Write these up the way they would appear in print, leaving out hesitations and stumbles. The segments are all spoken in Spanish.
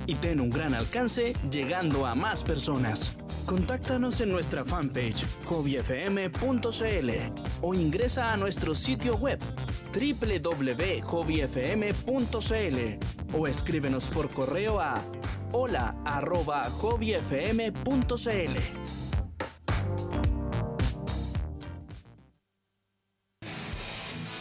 y ten un gran alcance llegando a más personas. Contáctanos en nuestra fanpage hobbyfm.cl o ingresa a nuestro sitio web www.hobbyfm.cl o escríbenos por correo a hola@hobbyfm.cl.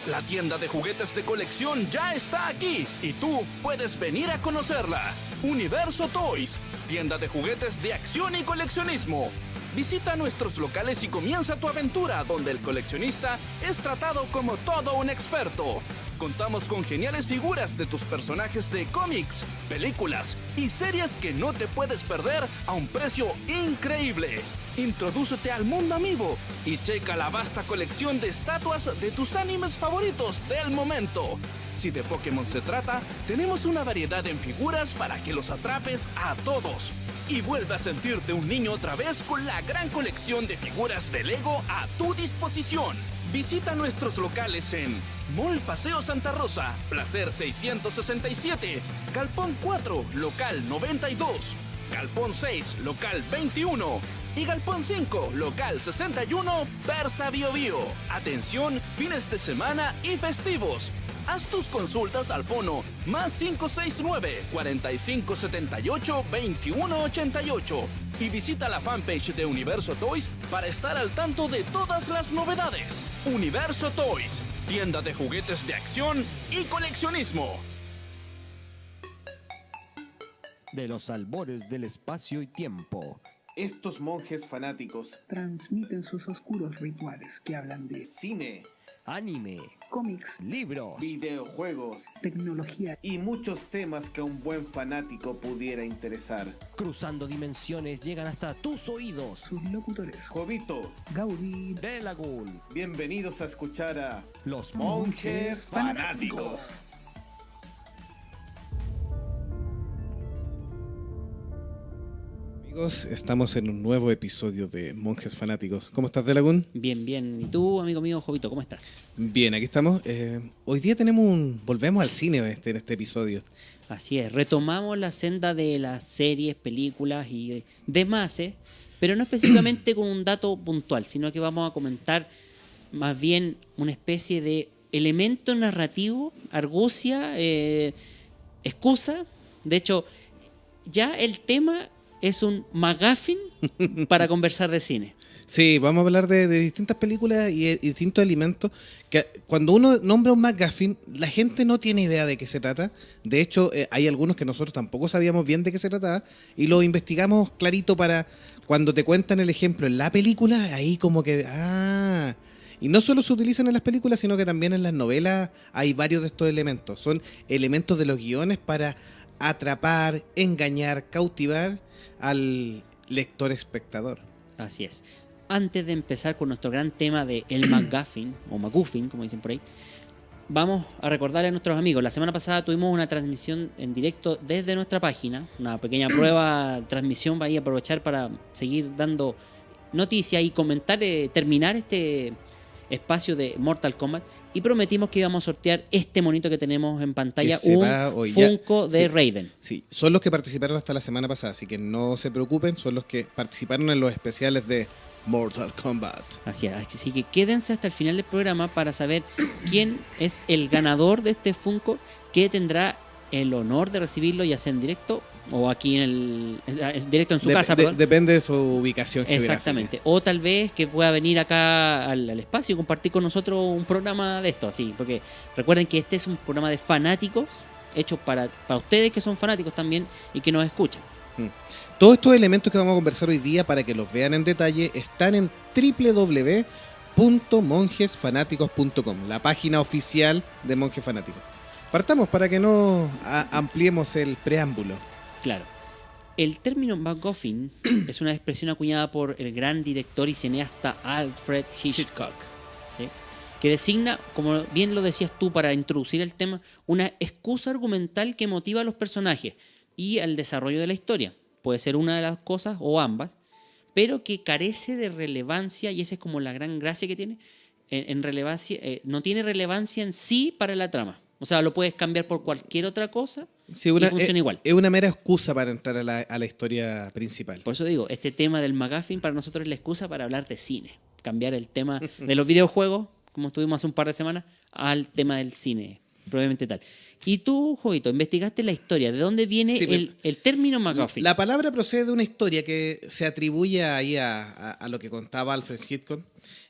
La tienda de juguetes de colección ya está aquí y tú puedes venir a conocerla. Universo Toys, tienda de juguetes de acción y coleccionismo. Visita nuestros locales y comienza tu aventura, donde el coleccionista es tratado como todo un experto. Contamos con geniales figuras de tus personajes de cómics, películas y series que no te puedes perder a un precio increíble. Introdúcete al mundo amiibo y checa la vasta colección de estatuas de tus animes favoritos del momento. Si de Pokémon se trata, tenemos una variedad en figuras para que los atrapes a todos. Y vuelve a sentirte un niño otra vez con la gran colección de figuras de Lego a tu disposición. Visita nuestros locales en Mall Paseo Santa Rosa, Placer 667, Galpón 4, Local 92, Galpón 6, Local 21 y Galpón 5, Local 61, Versa Bio Bio. Atención, fines de semana y festivos. Haz tus consultas al fono +569 4578 2188 y visita la fanpage de Universo Toys para estar al tanto de todas las novedades. Universo Toys, tienda de juguetes de acción y coleccionismo. De los albores del espacio y tiempo. Estos monjes fanáticos transmiten sus oscuros rituales que hablan de cine, anime, cómics, libros, videojuegos tecnología y muchos temas que a un buen fanático pudiera interesar. cruzando dimensiones, llegan hasta tus oídos. sus locutores Jovito, Gaudí, De Lagún, bienvenidos a escuchar a los Monjes Fanáticos. Amigos, estamos en un nuevo episodio de Monjes Fanáticos. ¿Cómo estás, Delagún? Bien, bien. ¿Y tú, amigo mío, Jovito, cómo estás? Bien, aquí estamos. Hoy día volvemos al cine en este episodio. Así es, retomamos la senda de las series, películas y demás, pero no específicamente con un dato puntual, sino que vamos a comentar más bien una especie de elemento narrativo, argucia, excusa. De hecho, ya el tema es un MacGuffin para conversar de cine. Sí, vamos a hablar de distintas películas y distintos elementos que cuando uno nombra un MacGuffin, la gente no tiene idea de qué se trata. De hecho, hay algunos que nosotros tampoco sabíamos bien de qué se trataba y lo investigamos clarito para cuando te cuentan el ejemplo en la película, ahí como que... Y no solo se utilizan en las películas, sino que también en las novelas hay varios de estos elementos. Son elementos de los guiones para atrapar, engañar, cautivar al lector espectador. Así es. Antes de empezar con nuestro gran tema de el MacGuffin, o MacGuffin, como dicen por ahí, vamos a recordarle a nuestros amigos. La semana pasada tuvimos una transmisión en directo desde nuestra página, una pequeña prueba, transmisión, para aprovechar para seguir dando noticias y comentar, terminar este espacio de Mortal Kombat, y prometimos que íbamos a sortear este monito que tenemos en pantalla, un Funko de Raiden. Sí, son los que participaron hasta la semana pasada, así que no se preocupen, son los que participaron en los especiales de Mortal Kombat. Así que quédense hasta el final del programa para saber quién es el ganador de este Funko, que tendrá el honor de recibirlo ya sea en directo o aquí en directo en su casa. Depende de su ubicación geográfica. Exactamente. O tal vez que pueda venir acá al espacio y compartir con nosotros un programa de esto, así. Porque recuerden que este es un programa de fanáticos, hecho para ustedes que son fanáticos también y que nos escuchan. Todos estos elementos que vamos a conversar hoy día, para que los vean en detalle, están en www.monjesfanáticos.com, la página oficial de Monjes Fanáticos. Partamos para que no ampliemos el preámbulo. Claro. El término MacGuffin es una expresión acuñada por el gran director y cineasta Alfred Hitchcock, ¿sí? Que designa, como bien lo decías tú para introducir el tema, una excusa argumental que motiva a los personajes y al desarrollo de la historia. Puede ser una de las cosas o ambas, pero que carece de relevancia, y esa es como la gran gracia que tiene, en relevancia, no tiene relevancia en sí para la trama. O sea, lo puedes cambiar por cualquier otra cosa Sí, y funciona igual. Es una mera excusa para entrar a la historia principal. Por eso digo, este tema del McGuffin para nosotros es la excusa para hablar de cine. Cambiar el tema de los videojuegos, como estuvimos hace un par de semanas, al tema del cine, probablemente tal. Y tú, Jovito, investigaste la historia. ¿De dónde viene Sí, el término McGuffin? La palabra procede de una historia que se atribuye ahí a lo que contaba Alfred Hitchcock,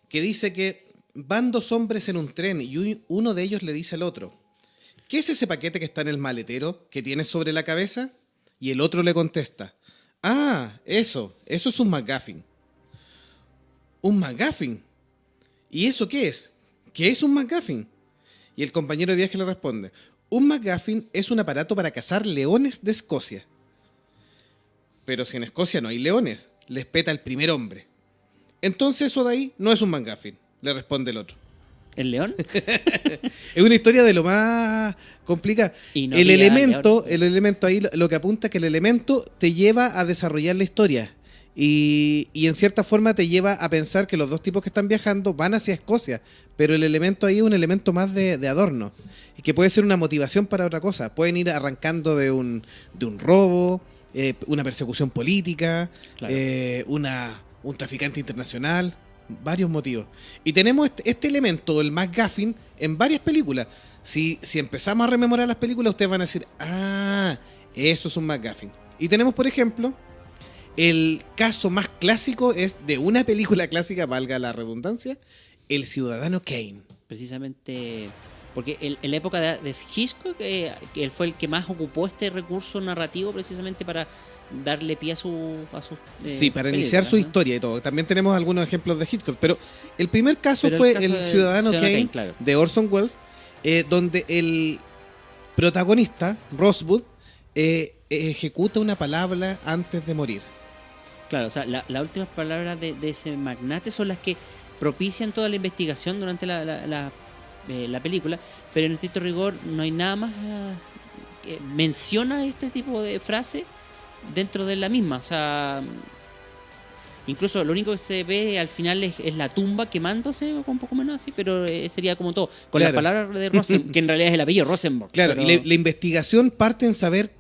que dice que van dos hombres en un tren y uno de ellos le dice al otro: ¿qué es ese paquete que está en el maletero que tienes sobre la cabeza? Y el otro le contesta: ah, eso es un McGuffin. ¿Un McGuffin? ¿Y eso qué es? ¿Qué es un McGuffin? Y el compañero de viaje le responde: un McGuffin es un aparato para cazar leones de Escocia. Pero si en Escocia no hay leones, les peta el primer hombre. Entonces eso de ahí no es un McGuffin, le responde el otro. ¿El león? Es una historia de lo más complicada. Y no El había elemento ahí lo que apunta es que el elemento te lleva a desarrollar la historia. Y en cierta forma te lleva a pensar que los dos tipos que están viajando van hacia Escocia, pero el elemento ahí es un elemento más de adorno, y que puede ser una motivación para otra cosa. Pueden ir arrancando de un robo, una persecución política, Claro. un traficante internacional, varios motivos. Y tenemos este elemento, el McGuffin, en varias películas. Si empezamos a rememorar las películas, ustedes van a decir: ah, eso es un McGuffin. Y tenemos, por ejemplo, el caso más clásico es de una película clásica, valga la redundancia, El Ciudadano Kane. Precisamente porque en la época de Hitchcock, que él fue el que más ocupó este recurso narrativo precisamente para darle pie a su Sí, para iniciar su historia y todo. También tenemos algunos ejemplos de Hitchcock, pero el primer caso Pero el fue caso El de Ciudadano Kane, claro. de Orson Welles, donde el protagonista, Rosebud, ejecuta una palabra antes de morir. Claro, o sea, las últimas palabras de ese magnate son las que propician toda la investigación durante la película, pero en estricto rigor no hay nada más que menciona este tipo de frase dentro de la misma. O sea, incluso lo único que se ve al final es la tumba quemándose, o un poco menos así, pero sería como todo. Con Claro. las palabras de Rosenborg, que en realidad es el apellido Rosenborg. Claro, pero- y la investigación parte en saber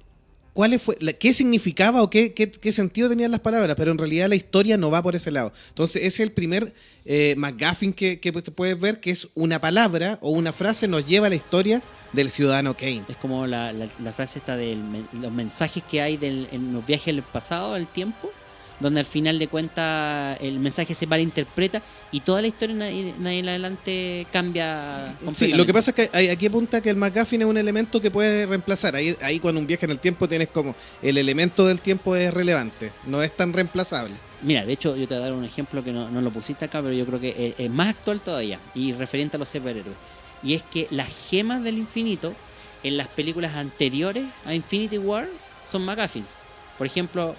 qué significaba o qué sentido tenían las palabras, pero en realidad la historia no va por ese lado. Entonces, ese es el primer McGuffin que puedes ver, que es una palabra o una frase nos lleva a la historia del Ciudadano Kane. Es como la frase esta de los mensajes que hay en los viajes del pasado, del tiempo, donde al final de cuentas el mensaje se malinterpreta y toda la historia en adelante cambia completamente. Sí, lo que pasa es que aquí apunta que el McGuffin es un elemento que puede reemplazar. Ahí cuando un viaje en el tiempo tienes como el elemento del tiempo es relevante, no es tan reemplazable. Mira, de hecho yo te voy a dar un ejemplo que no lo pusiste acá, pero yo creo que es más actual todavía y referente a los superhéroes. Y es que las gemas del infinito en las películas anteriores a Infinity War son McGuffins. Por ejemplo,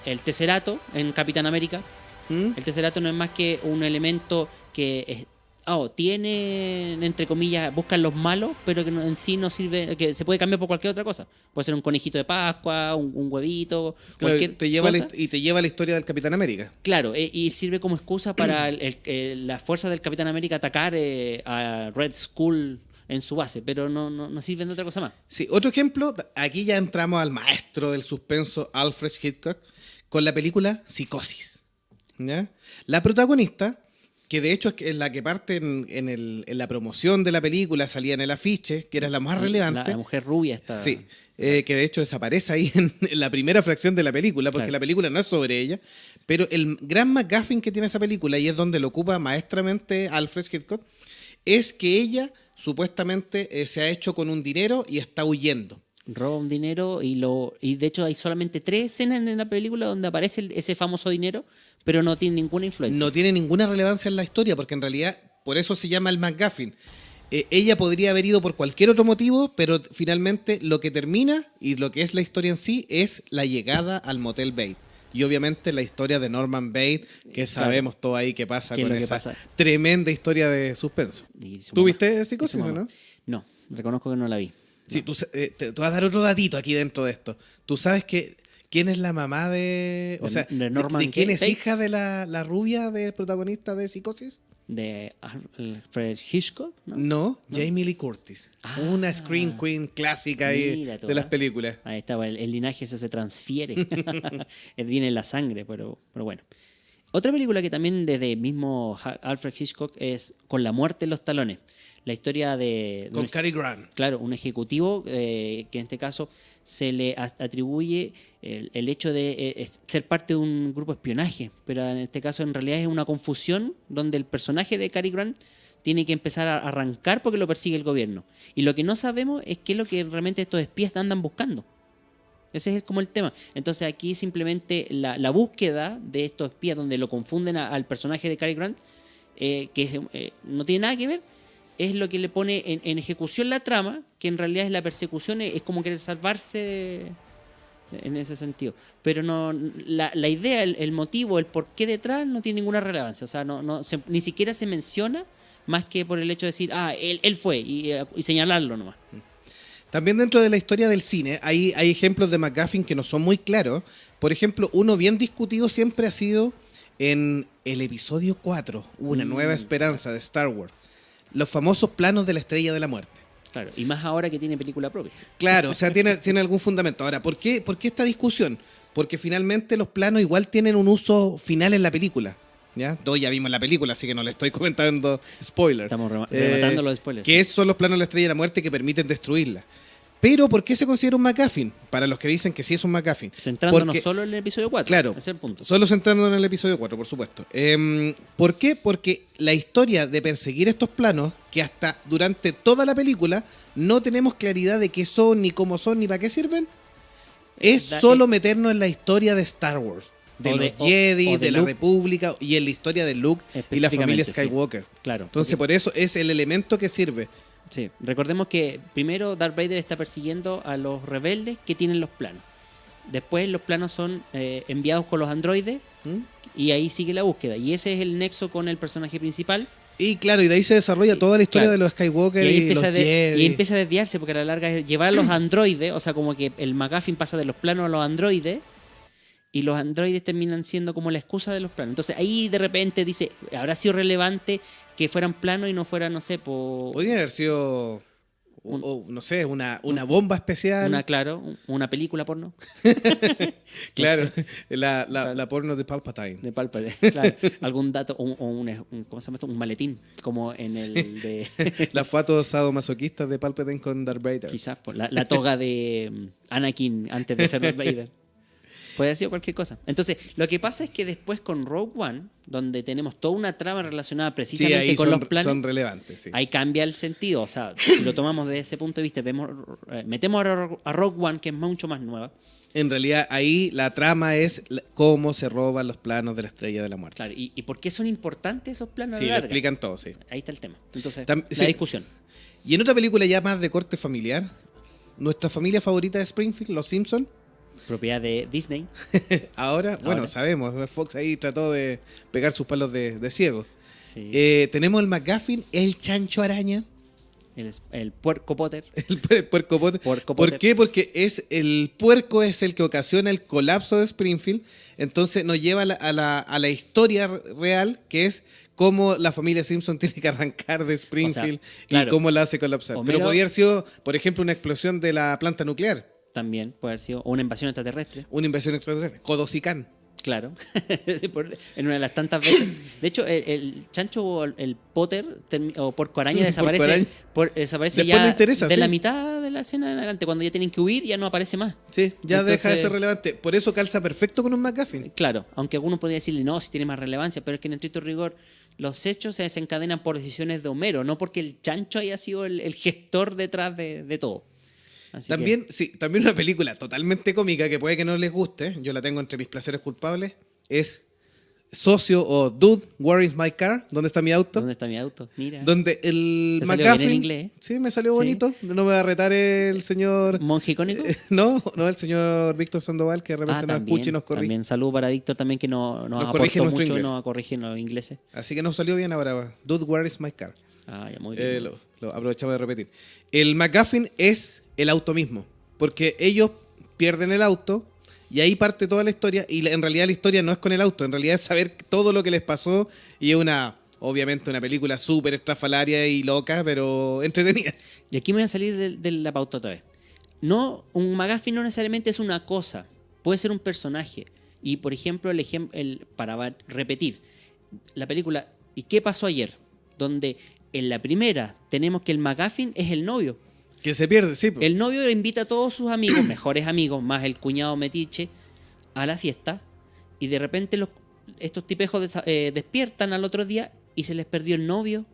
el Tesserato en Capitán América. ¿Mm? El Tesserato no es más que un elemento que tiene, entre comillas, buscan los malos, pero que en sí no sirve, que se puede cambiar por cualquier otra cosa. Puede ser un conejito de Pascua, un huevito, Claro, cualquier te lleva cosa. y te lleva a la historia del Capitán América. Claro, y sirve como excusa para las fuerzas del Capitán América atacar a Red Skull en su base, pero no sirven de otra cosa más. Sí, otro ejemplo, aquí ya entramos al maestro del suspenso, Alfred Hitchcock, con la película Psicosis. ¿Ya? La protagonista, que de hecho es la que parte en la promoción de la película, salía en el afiche, que era la más relevante. La mujer rubia está. Sí, que de hecho desaparece ahí en la primera fracción de la película, porque Claro. la película no es sobre ella. Pero el gran McGuffin que tiene esa película, y es donde lo ocupa maestramente Alfred Hitchcock, es que ella supuestamente se ha hecho con un dinero y está huyendo. Roba un dinero y de hecho hay solamente 3 escenas en la película donde aparece ese famoso dinero, pero no tiene ninguna influencia. No tiene ninguna relevancia en la historia, porque en realidad por eso se llama el McGuffin. Ella podría haber ido por cualquier otro motivo, pero finalmente lo que termina y lo que es la historia en sí es la llegada al Motel Bates. Y obviamente la historia de Norman Bates, que sabemos todo ahí que pasa ¿Qué es con lo que esa pasa? tremenda historia de suspenso. Y su ¿Tú mamá. viste Y Psicosis su o mamá. no? No, reconozco que no la vi. Sí, te voy a dar otro datito aquí dentro de esto. ¿Tú sabes quién es la mamá de... O sea, de Norman ¿de quién es Bates? hija de la rubia del protagonista de Psicosis? de Alfred Hitchcock, ¿no? No, Jamie Lee Curtis. Ah. Una Scream Queen clásica ahí Mira tú, de las películas. Ahí estaba, el linaje ese se transfiere. Viene en la sangre, pero bueno. Otra película que también desde mismo Alfred Hitchcock es Con la muerte en los talones. La historia de... Con Cary Grant. Claro, un ejecutivo que en este caso se le atribuye el hecho de ser parte de un grupo de espionaje, pero en este caso en realidad es una confusión donde el personaje de Cary Grant tiene que empezar a arrancar porque lo persigue el gobierno. Y lo que no sabemos es qué es lo que realmente estos espías andan buscando. Ese es como el tema. Entonces aquí simplemente la búsqueda de estos espías donde lo confunden al personaje de Cary Grant, que no tiene nada que ver, es lo que le pone en ejecución la trama, que en realidad es la persecución, es como querer salvarse en ese sentido. Pero no la idea, el motivo, el porqué detrás no tiene ninguna relevancia. O sea, ni siquiera se menciona más que por el hecho de decir, él fue y señalarlo nomás. También dentro de la historia del cine hay ejemplos de MacGuffin que no son muy claros. Por ejemplo, uno bien discutido siempre ha sido en el episodio 4, Una Nueva Esperanza de Star Wars. Los famosos planos de la Estrella de la Muerte. Claro, y más ahora que tiene película propia. Claro, o sea, tiene algún fundamento. Ahora, ¿por qué esta discusión? Porque finalmente los planos igual tienen un uso final en la película. ¿Ya? Todos ya vimos la película, así que no le estoy comentando spoilers. Estamos rematando los spoilers. Que son los planos de la Estrella de la Muerte que permiten destruirla. Pero, ¿por qué se considera un MacGuffin? Para los que dicen que sí es un MacGuffin. Centrándonos Porque, solo en el episodio 4. Claro, Ese es el punto. solo centrándonos en el episodio 4, por supuesto. ¿Por qué? Porque la historia de perseguir estos planos, que hasta durante toda la película no tenemos claridad de qué son, ni cómo son, ni para qué sirven, es solo meternos en la historia de Star Wars. De los Jedi, de la Luke, República y en la historia de Luke y la familia Skywalker. Sí, claro. Entonces, por eso es el elemento que sirve. Sí, recordemos que primero Darth Vader está persiguiendo a los rebeldes que tienen los planos. Después los planos son enviados con los androides y ahí sigue la búsqueda. Y ese es el nexo con el personaje principal. Y claro, y de ahí se desarrolla toda la historia de los Skywalker y los Jedi. Y empieza a desviarse porque a la larga es llevar a los androides, o sea, como que el MacGuffin pasa de los planos a los androides y los androides terminan siendo como la excusa de los planos. Entonces ahí de repente dice, ¿habrá sido relevante que fueran planos y no fueran, no sé, podría haber sido, no sé, una bomba especial. Una película porno. Claro, No sé. la porno de Palpatine. De Palpatine, claro. Algún dato, ¿cómo se llama esto? Un maletín, como en el de... Las fotos sadomasoquistas de Palpatine con Darth Vader. Quizás, la toga de Anakin antes de ser Darth Vader. Puede haber sido cualquier cosa. Entonces, lo que pasa es que después con Rogue One, donde tenemos toda una trama relacionada precisamente con los planos, son relevantes, sí. Ahí cambia el sentido. O sea, si lo tomamos desde ese punto de vista, metemos a Rogue One, que es mucho más nueva. En realidad, ahí la trama es cómo se roban los planos de la Estrella de la Muerte. Claro, ¿y por qué son importantes esos planos? Sí, lo explican todo, sí. Ahí está el tema. Entonces, Sí. la discusión. Y en otra película ya más de corte familiar, nuestra familia favorita de Springfield, Los Simpsons. Propiedad de Disney. Ahora, bueno, sabemos, Fox ahí trató de pegar sus palos de ciego. Sí. Tenemos el MacGuffin, el chancho araña. El puerco Potter. El puerco Potter. ¿Por qué? Porque el puerco es el que ocasiona el colapso de Springfield. Entonces nos lleva a la historia real, que es cómo la familia Simpson tiene que arrancar de Springfield, o sea, claro, y cómo la hace colapsar. Homero, pero podría haber sido, por ejemplo, una explosión de la planta nuclear. También puede haber sido. O una invasión extraterrestre. Una invasión extraterrestre. Codosicán. Claro. En una de las tantas veces. De hecho, el chancho o el Potter o porco araña desaparece. Desaparece ya de la mitad de la escena en adelante. Cuando ya tienen que huir, ya no aparece más. Sí, ya entonces, deja de ser relevante. Por eso calza perfecto con un MacGuffin. Claro, aunque algunos podrían decirle no, si tiene más relevancia, pero es que en estricto rigor los hechos se desencadenan por decisiones de Homero, no porque el chancho haya sido el gestor detrás de todo. También una película totalmente cómica que puede que no les guste, yo la tengo entre mis placeres culpables, es Socio o Dude, Where is my car? ¿Dónde está mi auto? ¿Dónde está mi auto? Mira. Donde el ¿Te MacGuffin... salió bien en inglés? Sí, me salió bonito. No me va a retar el señor... ¿Monje icónico? No, el señor Víctor Sandoval, que de repente nos escucha y nos corrige. También saludo para Víctor también, que nos corrige aportó mucho, inglés. nos corrige en los ingleses. Así que nos salió bien ahora. Dude, Where is my car? Ya muy bien. Lo aprovechamos de repetir. El MacGuffin es el auto mismo. Porque ellos pierden el auto y ahí parte toda la historia. Y en realidad la historia no es con el auto, en realidad es saber todo lo que les pasó y es una Obviamente una película súper estrafalaria y loca, pero entretenida. Y aquí me voy a salir de la pauta otra vez. No, un McGuffin no necesariamente es una cosa, puede ser un personaje. Y por ejemplo, para repetir, la película ¿Y qué pasó ayer? Donde en la primera tenemos que el McGuffin es el novio. Que se pierde, sí. El novio invita a todos sus amigos, mejores amigos, más el cuñado metiche, a la fiesta. Y de repente estos tipejos despiertan al otro día y se les perdió el novio.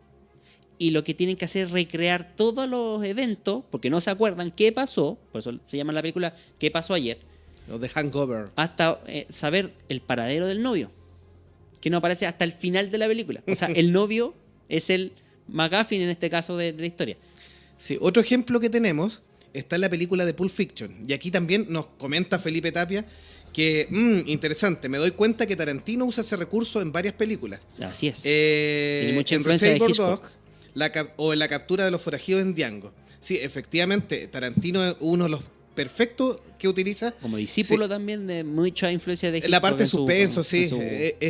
Y lo que tienen que hacer es recrear todos los eventos, porque no se acuerdan qué pasó, por eso se llama la película ¿Qué pasó ayer? O The Hangover. Hasta saber el paradero del novio, que no aparece hasta el final de la película. O sea, el novio es el McGuffin en este caso de la historia. Sí, otro ejemplo que tenemos está en la película de Pulp Fiction. Y aquí también nos comenta Felipe Tapia que, interesante, me doy cuenta que Tarantino usa ese recurso en varias películas. Así es. Tiene mucha En influencia de Reservoir Hitchcock. Dog o en la captura de los forajidos en Django. Sí, efectivamente, Tarantino es uno de los perfectos que utiliza. Como discípulo Sí. también de mucha influencia de Hitchcock. La parte de en su- suspenso, sí, en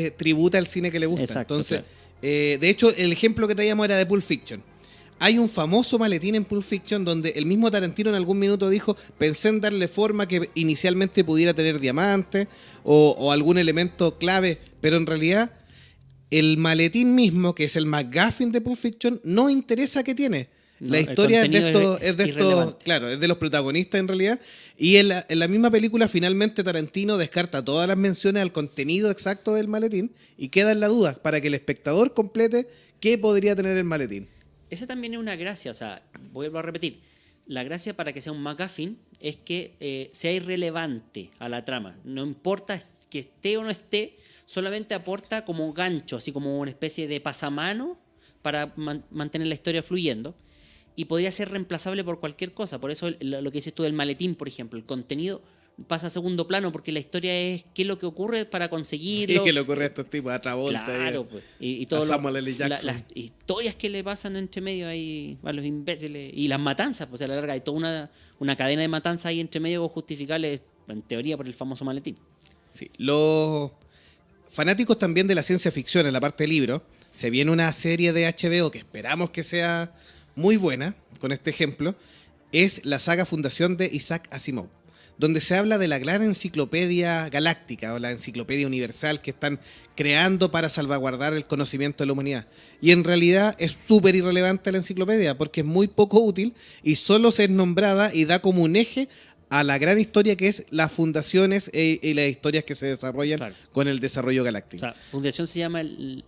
su- tributa al cine que le gusta. Exacto, Entonces, claro. de hecho, el ejemplo que traíamos era de Pulp Fiction. Hay un famoso maletín en Pulp Fiction donde el mismo Tarantino en algún minuto dijo, pensé en darle forma que inicialmente pudiera tener diamantes o algún elemento clave, pero en realidad el maletín mismo, que es el McGuffin de Pulp Fiction, no interesa qué tiene. No, La el historia es de contenido estos, es es de estos, irrelevante. claro, es de los protagonistas en realidad. Y en la misma película finalmente Tarantino descarta todas las menciones al contenido exacto del maletín y queda en la duda para que el espectador complete qué podría tener el maletín. Esa también es una gracia, o sea, vuelvo a repetir. La gracia para que sea un McGuffin es que sea irrelevante a la trama. No importa que esté o no esté, solamente aporta como gancho, así como una especie de pasamano para mantener la historia fluyendo. Y podría ser reemplazable por cualquier cosa. Por eso lo que dices tú del maletín, por ejemplo, el contenido pasa a segundo plano porque la historia es qué es lo que ocurre para conseguirlo. Sí, que le ocurre a estos tipos, a Travolta. Claro, pues. Y todo a Samuel L. Jackson. las historias que le pasan entre medio ahí a los imbéciles. Y las matanzas, pues a la larga hay toda una cadena de matanzas ahí entre medio justificables, en teoría, por el famoso maletín. Sí, los fanáticos también de la ciencia ficción en la parte de libro, se viene una serie de HBO que esperamos que sea muy buena, con este ejemplo, es la saga Fundación de Isaac Asimov, donde se habla de la gran enciclopedia galáctica o la enciclopedia universal que están creando para salvaguardar el conocimiento de la humanidad. Y en realidad es súper irrelevante la enciclopedia porque es muy poco útil y solo se es nombrada y da como un eje a la gran historia que es las fundaciones y las historias que se desarrollan Claro. con el desarrollo O galáctico. sea, Fundación se llama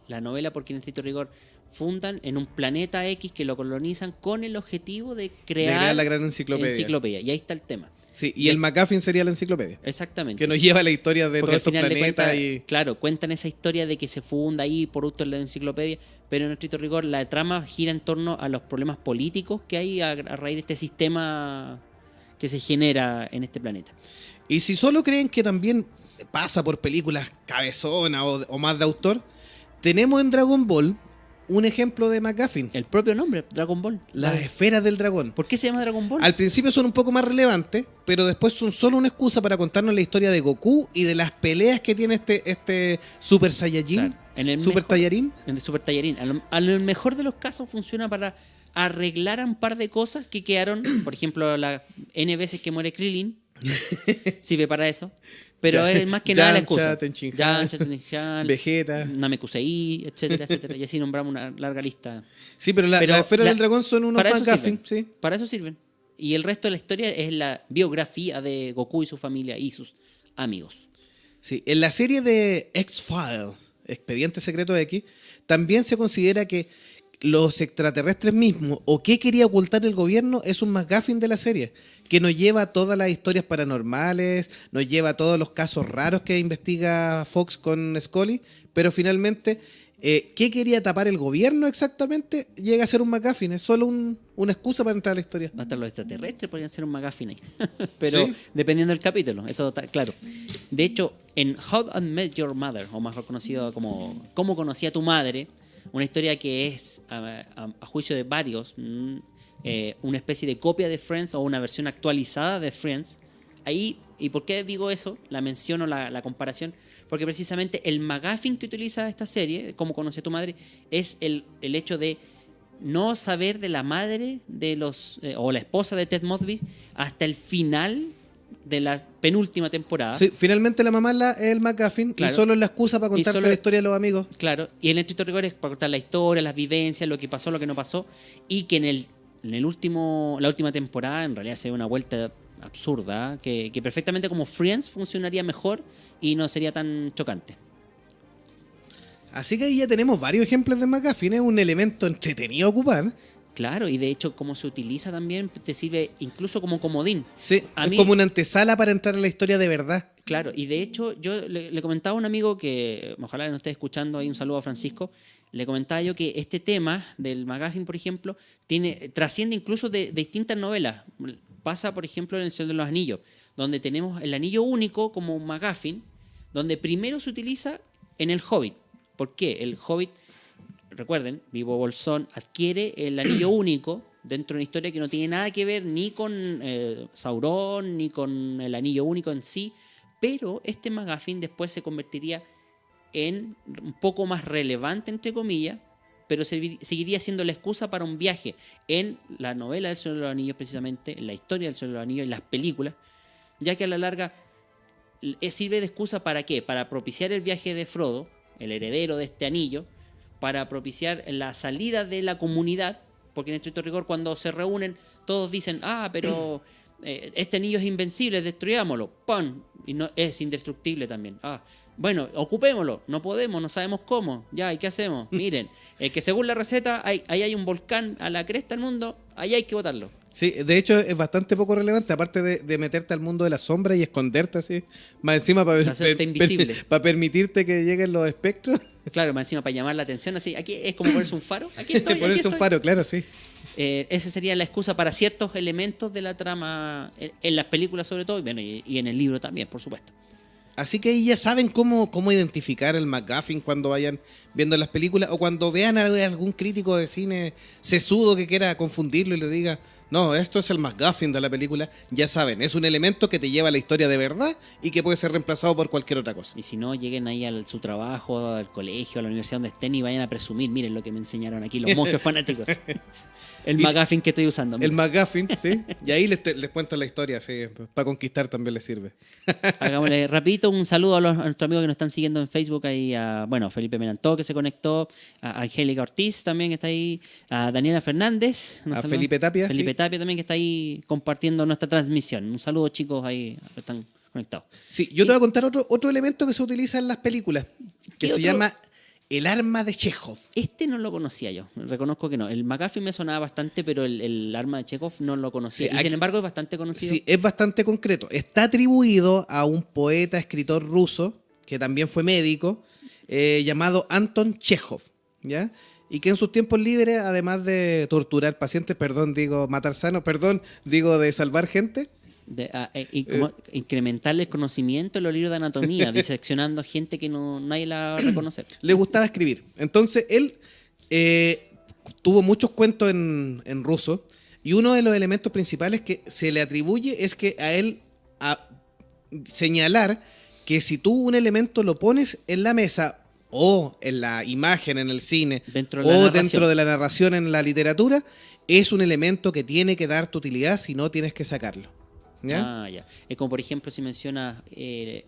la novela porque en estricto rigor fundan en un planeta X que lo colonizan con el objetivo de crear la gran enciclopedia. Y ahí está el tema. Sí, y el McGuffin sería la enciclopedia, Exactamente. que nos lleva a la historia de Porque todos al estos final de planetas cuentas, claro, cuentan esa historia de que se funda ahí por producto de la enciclopedia, pero en estricto rigor la trama gira en torno a los problemas políticos que hay a raíz de este sistema que se genera en este planeta. Y si solo creen que también pasa por películas cabezonas o más de autor, tenemos en Dragon Ball un ejemplo de McGuffin, El propio nombre, Dragon Ball. las esferas del dragón. ¿Por qué se llama Dragon Ball? Al principio son un poco más relevantes, pero después son solo una excusa para contarnos la historia de Goku y de las peleas que tiene este Super Saiyajin, Claro, en el Super mejor- Tallarín. En el Super Tallarín. A lo mejor de los casos funciona para arreglar un par de cosas que quedaron. Por ejemplo, las N veces que muere Krillin. Sirve para eso. Pero Ya- es más que nada la Yamcha, excusa. Tenshinhan, Yamcha, Tenshinhan, Vegeta. Namekusei, etcétera, etcétera. Y así nombramos una larga lista. Sí, pero, Pero las esferas la- del dragón son unos para eso McGuffin, sirven. sí. Para eso sirven. Y el resto de la historia es la biografía de Goku y su familia y sus amigos. Sí, en la serie de X-Files, Expediente Secreto X, también se considera que los extraterrestres mismos o qué quería ocultar el gobierno es un McGuffin de la serie, que nos lleva a todas las historias paranormales, nos lleva a todos los casos raros que investiga Fox con Scully, pero finalmente, ¿qué quería tapar el gobierno exactamente? Llega a ser un McGuffin, es solo una excusa para entrar a la historia. Hasta los extraterrestres podrían ser un McGuffin ahí. Pero Sí. dependiendo del capítulo, eso está claro. De hecho, en How I Met Your Mother, o mejor conocido como Cómo conocí a tu madre, una historia que es, a juicio de varios, una especie de copia de Friends o una versión actualizada de Friends, ahí ¿Y por qué digo eso? La menciono, la comparación. Porque precisamente el McGuffin que utiliza esta serie, Cómo conocí a tu madre, es el hecho de no saber de la madre de los o la esposa de Ted Mosby hasta el final de la penúltima temporada. Sí, finalmente la mamá es el McGuffin Claro. y solo es la excusa para Y contarte solo- la historia de los amigos. Claro, y el estricto rigor es para contar la historia, las vivencias, lo que pasó, lo que no pasó, y que en el último, la última temporada en realidad se ve una vuelta absurda, que perfectamente como Friends funcionaría mejor y no sería tan chocante. Así que ahí ya tenemos varios ejemplos de McGuffin, es un elemento entretenido a ocupar. Claro, y de hecho como se utiliza también te sirve incluso como comodín. Sí, A es mí- como una antesala para entrar a la historia de verdad. Claro, y de hecho yo le comentaba a un amigo que ojalá no esté escuchando, ahí un saludo a Francisco, le comentaba yo que este tema del McGuffin, por ejemplo, trasciende incluso de distintas novelas. Pasa, por ejemplo, en El Señor de los Anillos, donde tenemos el anillo único como un McGuffin, donde primero se utiliza en El Hobbit. ¿Por qué? El Hobbit, recuerden, Bilbo Bolsón adquiere el anillo único dentro de una historia que no tiene nada que ver ni con Sauron, ni con el anillo único en sí, pero este McGuffin después se convertiría en un poco más relevante, entre comillas, pero seguiría siendo la excusa para un viaje en la novela del Señor de los Anillos, precisamente, en la historia del Señor de los Anillos, en las películas, ya que a la larga sirve de excusa ¿para qué? Para propiciar el viaje de Frodo, el heredero de este anillo, para propiciar la salida de la comunidad, porque en estricto rigor cuando se reúnen todos dicen, pero este anillo es invencible, destruyámoslo, ¡pum! Y no, es indestructible también. Bueno, ocupémoslo, no podemos, no sabemos cómo, ya, ¿y qué hacemos? Miren, que según la receta, ahí hay un volcán a la cresta del mundo, ahí hay que botarlo. Sí, de hecho es bastante poco relevante, aparte de meterte al mundo de la sombra y esconderte así, más encima para hacerte invisible. permitirte que lleguen los espectros. Claro, más encima para llamar la atención, así, aquí es como ponerse un faro, aquí estoy, aquí Ponerse un estoy. faro, claro, sí. Esa sería la excusa para ciertos elementos de la trama, en las películas sobre todo, y en el libro también, por supuesto. Así que ahí ya saben cómo identificar el McGuffin cuando vayan viendo las películas o cuando vean a algún crítico de cine sesudo que quiera confundirlo y le diga, no, esto es el McGuffin de la película. Ya saben, es un elemento que te lleva a la historia de verdad y que puede ser reemplazado por cualquier otra cosa. Y si no, lleguen ahí a su trabajo, al colegio, a la universidad donde estén y vayan a presumir, miren lo que me enseñaron aquí los monjes fanáticos. El McGuffin que estoy usando. El mira. McGuffin, ¿sí? Y ahí les cuento la historia, sí, para conquistar también les sirve. Hagámosle rapidito un saludo a nuestros amigos que nos están siguiendo en Facebook, ahí a Felipe Menantó que se conectó, a Angélica Ortiz también que está ahí, a Daniela Fernández, A Felipe Tapia, Felipe sí. Tapia también que está ahí compartiendo nuestra transmisión. Un saludo chicos ahí que están conectados. Sí, yo te voy a contar otro elemento que se utiliza en las películas, que ¿Qué se otro? llama el arma de Chekhov. Este no lo conocía yo, reconozco que no. El McGuffin me sonaba bastante, pero el arma de Chekhov no lo conocía. Sí, y aquí- sin embargo es bastante conocido. Sí, es bastante concreto. Está atribuido a un poeta, escritor ruso, que también fue médico, llamado Anton Chekhov, ¿ya? Y que en sus tiempos libres, además de torturar pacientes, matar sanos, de salvar gente, Incrementarle el conocimiento en los libros de anatomía, diseccionando gente que nadie la va a reconocer. le gustaba escribir. Entonces, él tuvo muchos cuentos en ruso, y uno de los elementos principales que se le atribuye es que a él señalar que si tú un elemento lo pones en la mesa o en la imagen en el cine Dentro de la o narración. dentro de la narración en la literatura, es un elemento que tiene que dar tu utilidad, si no tienes que sacarlo. ¿Ya? Ya. Es como por ejemplo si menciona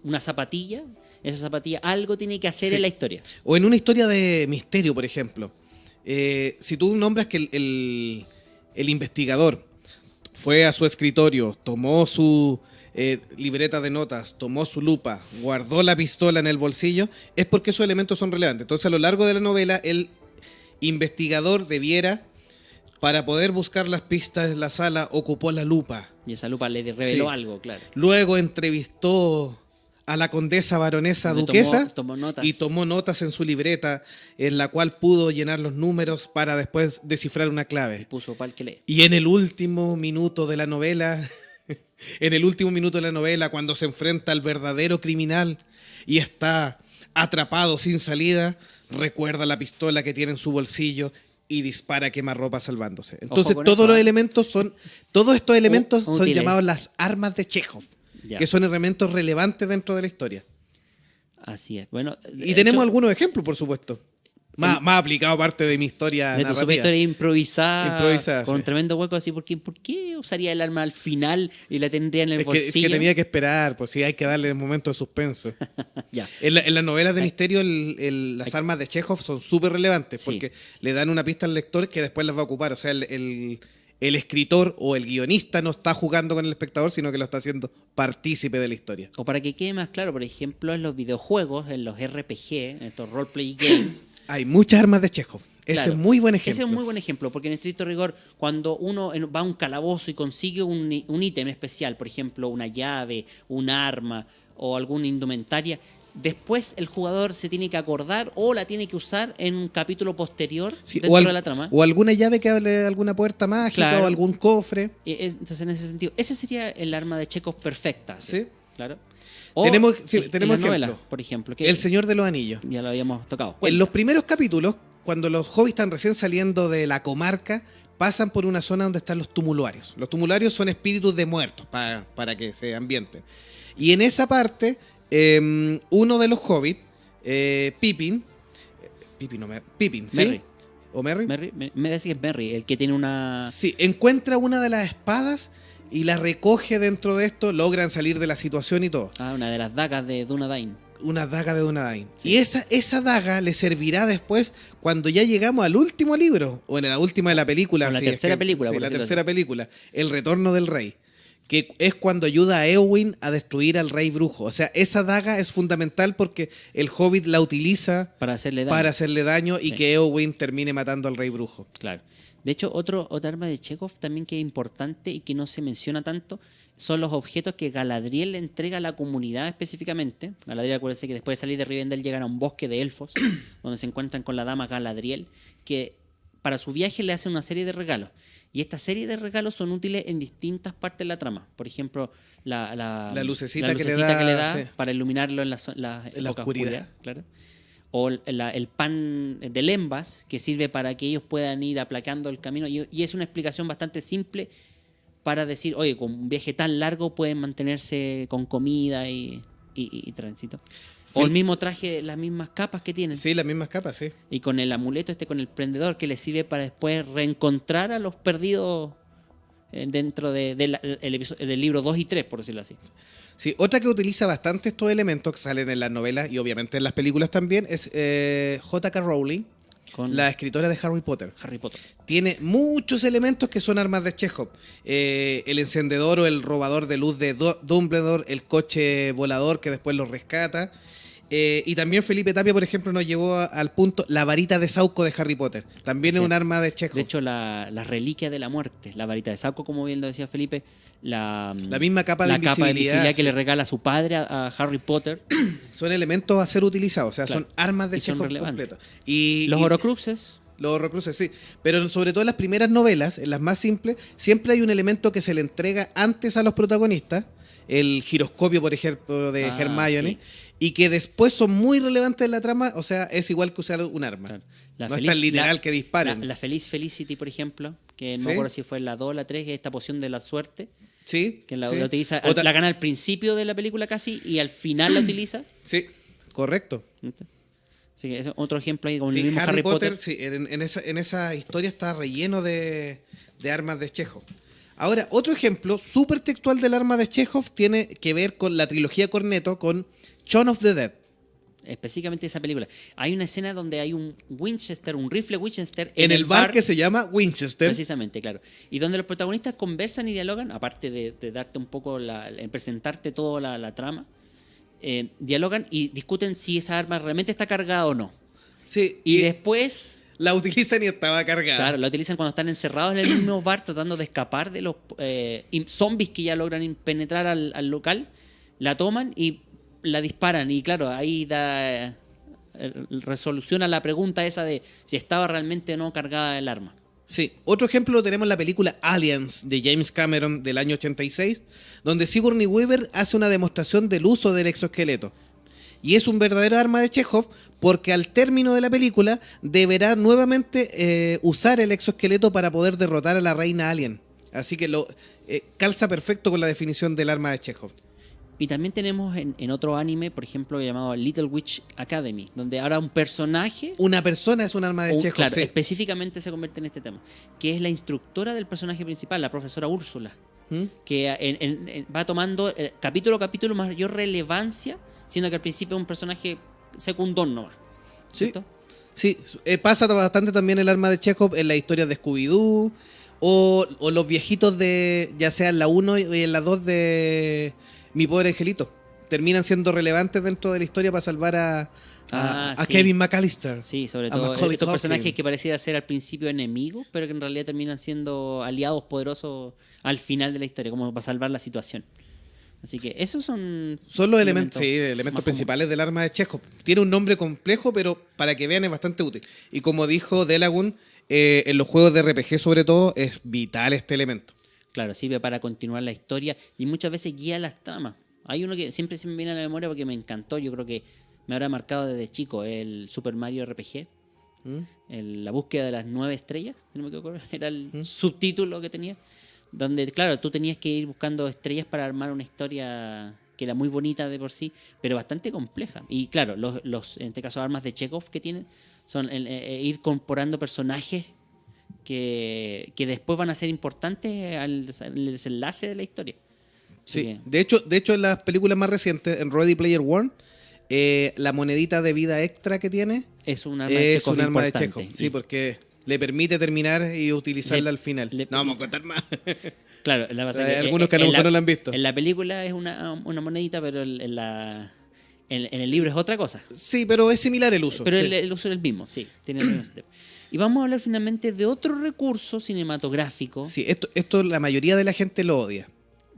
una zapatilla, esa zapatilla algo tiene que hacer Sí. en la historia. O en una historia de misterio, por ejemplo. Si tú nombras que el investigador fue a su escritorio, tomó su libreta de notas, tomó su lupa, guardó la pistola en el bolsillo, es porque esos elementos son relevantes. Entonces, a lo largo de la novela, el investigador debiera, para poder buscar las pistas en la sala, ocupó la lupa. Y esa lupa le reveló Sí. algo, claro. Luego entrevistó a la condesa baronesa Donde duquesa tomó notas. y tomó notas en su libreta, en la cual pudo llenar los números para después descifrar una clave. Puso pal que lee. Y en el último minuto de la novela, cuando se enfrenta al verdadero criminal y está atrapado sin salida, recuerda la pistola que tiene en su bolsillo y dispara a quemarropa salvándose. Entonces, con todos eso, los ¿eh? elementos todos estos elementos son útiles. llamados las armas de Chekhov. Ya. que son elementos relevantes dentro de la historia. Así es. Bueno, de Y tenemos hecho, algunos ejemplos, por supuesto. Más aplicado parte de mi historia de tu super narrativa. historia improvisada, con sí. un tremendo hueco así. ¿Por qué usaría el arma al final y la tendría en el Es bolsillo? que tenía que esperar, pues sí, hay que darle el momento de suspenso. Ya. En las novelas de misterio, las armas de Chekhov son súper relevantes Sí. porque le dan una pista al lector que después las va a ocupar. O sea, el escritor o el guionista no está jugando con el espectador, sino que lo está haciendo partícipe de la historia. O para que quede más claro, por ejemplo, en los videojuegos, en los RPG, en estos roleplay games. Hay muchas armas de Chekhov. Ese Claro, es muy buen ejemplo. Ese es un muy buen ejemplo, porque en estricto rigor, cuando uno va a un calabozo y consigue un ítem especial, por ejemplo, una llave, un arma o alguna indumentaria, después el jugador se tiene que acordar o la tiene que usar en un capítulo posterior Sí, dentro o, de la trama. o alguna llave que hable de alguna puerta mágica Claro. o algún cofre. Entonces, en ese sentido, ese sería el arma de Chekhov perfecta. Sí. Claro. Tenemos en tenemos las novelas, ejemplos. por ejemplo, que El Señor de los Anillos. ya lo habíamos tocado. En los primeros capítulos, cuando los hobbits están recién saliendo de la comarca, pasan por una zona donde están los tumularios. Los tumularios son espíritus de muertos, para que se ambienten. Y en esa parte, uno de los hobbits, Pippin, ¿sí? Merry. ¿O Merry? Me parece que es Merry, el que tiene una... Sí, encuentra una de las espadas y la recoge dentro de esto, logran salir de la situación y todo. una de las dagas de Dunedain. Una daga de Dunedain. Sí. Y esa daga le servirá después cuando ya llegamos al último libro, o en la última de la película. O la tercera película, Sí, por la decirlo tercera así. película, El Retorno del Rey, que es cuando ayuda a Éowyn a destruir al rey brujo. O sea, esa daga es fundamental porque el Hobbit la utiliza Para hacerle daño. y Sí. que Éowyn termine matando al rey brujo. Claro. De hecho, otra arma de Chekhov también que es importante y que no se menciona tanto son los objetos que Galadriel le entrega a la comunidad específicamente. Galadriel, acuérdense que después de salir de Rivendell llegan a un bosque de elfos donde se encuentran con la dama Galadriel, que para su viaje le hace una serie de regalos. Y esta serie de regalos son útiles en distintas partes de la trama. Por ejemplo, la lucecita que le da, sí. para iluminarlo en la En la oscuridad. Claro. O el pan de lembas, que sirve para que ellos puedan ir aplacando el camino. Y es una explicación bastante simple para decir, oye, con un viaje tan largo pueden mantenerse con comida y tránsito. O el mismo traje, las mismas capas que tienen. Sí, las mismas capas, sí. Y con el amuleto con el prendedor, que les sirve para después reencontrar a los perdidos dentro del libro 2 y 3, por decirlo así. Sí, otra que utiliza bastante estos elementos que salen en las novelas y obviamente en las películas también es J.K. Rowling, Con la escritora de Harry Potter. Harry Potter. Tiene muchos elementos que son armas de Chekhov. El encendedor o el robador de luz de Dumbledore, el coche volador que después lo rescata. Y también Felipe Tapia, por ejemplo, nos llevó al punto la varita de Sauco de Harry Potter. También Sí. es un arma de Chekhov. De hecho, la reliquia de la muerte, la varita de Sauco, como bien lo decía Felipe, la misma capa de invisibilidad, sí. que le regala a su padre a Harry Potter. Son elementos a ser utilizados, o sea, Claro. son armas de Y son Chekhov relevantes. completas. Y Los Horcruxes. Los Horcruxes, sí. Pero sobre todo en las primeras novelas, en las más simples, siempre hay un elemento que se le entrega antes a los protagonistas. El giroscopio, por ejemplo, de Hermione. Sí. Y que después son muy relevantes en la trama. O sea, es igual que usar un arma. Claro. No es tan literal que disparen. La Feliz Felicity, por ejemplo, que no Sí. me acuerdo si fue la 2 o la 3, que es esta poción de la suerte, Sí. que la sí. utiliza, Otra- la gana al principio de la película casi y al final la utiliza. Sí, correcto. ¿Viste? Así que es otro ejemplo ahí con Sí, el mismo Harry Potter, sí, en esa historia está relleno de armas de Chekhov. Ahora, otro ejemplo súper textual del arma de Chekhov tiene que ver con la trilogía Cornetto, con Shaun of the Dead. Específicamente esa película. Hay una escena donde hay un Winchester, un rifle Winchester En el bar que se llama Winchester. Precisamente, claro. Y donde los protagonistas conversan y dialogan, aparte de darte un poco, presentarte toda la trama, dialogan y discuten si esa arma realmente está cargada o no. Sí, Y y después, la utilizan y estaba cargada. claro, la utilizan cuando están encerrados en el mismo bar tratando de escapar de los zombies que ya logran penetrar al local, la toman y la disparan. Y claro, ahí resoluciona la pregunta esa de si estaba realmente o no cargada el arma. Sí, otro ejemplo lo tenemos en la película Aliens de James Cameron del año 86, donde Sigourney Weaver hace una demostración del uso del exoesqueleto. Y es un verdadero arma de Chekhov porque al término de la película deberá nuevamente usar el exoesqueleto para poder derrotar a la reina alien. Así que calza perfecto con la definición del arma de Chekhov. Y también tenemos en otro anime, por ejemplo, llamado Little Witch Academy, donde ahora un personaje, Una persona es un arma de Chekhov, claro, sí. específicamente se convierte en este tema, que es la instructora del personaje principal, la profesora Úrsula, ¿Mm? que va tomando capítulo a capítulo mayor relevancia, siendo que al principio es un personaje secundón nomás. Sí. ¿Cierto? Sí, pasa bastante también el arma de Chekhov en las historias de Scooby-Doo o los viejitos de, ya sea en la 1 y en la 2 de Mi Pobre Angelito. Terminan siendo relevantes dentro de la historia para salvar a Sí. Kevin McAllister. Sí, sobre a todo Macaulay estos Culkin. personajes que pareciera ser al principio enemigos, pero que en realidad terminan siendo aliados poderosos al final de la historia, como para salvar la situación. Así que esos son Son los elementos más principales del arma de Chekhov. Tiene un nombre complejo, pero para que vean es bastante útil. Y como dijo Delagun, en los juegos de RPG sobre todo es vital este elemento. comunes. Claro, sirve para continuar la historia y muchas veces guía las tramas. Hay uno que siempre se me viene a la memoria porque me encantó, yo creo que me habrá marcado desde chico, el Super Mario RPG. La búsqueda de las 9 estrellas, si no me equivoco, era el subtítulo que tenía. Donde, claro, tú tenías que ir buscando estrellas para armar una historia que era muy bonita de por sí, pero bastante compleja. Y claro, los en este caso, armas de Chekhov que tienen son ir incorporando personajes que después van a ser importantes al desenlace de la historia. Así Sí. que, De hecho, en las películas más recientes, en Ready Player One, la monedita de vida extra que tiene es un arma de es Chekhov un arma de importante. Chekhov. Sí, porque le permite terminar y utilizarla Le- al final. le- No vamos a contar más. Claro, la pasa Hay que, algunos que a lo mejor no la han visto. En la película es una monedita, pero en el libro es otra cosa. Sí, pero es similar el uso. Pero sí. el uso es el mismo, sí. Tiene el mismo sistema. Y vamos a hablar finalmente de otro recurso cinematográfico, Sí, esto la mayoría de la gente lo odia.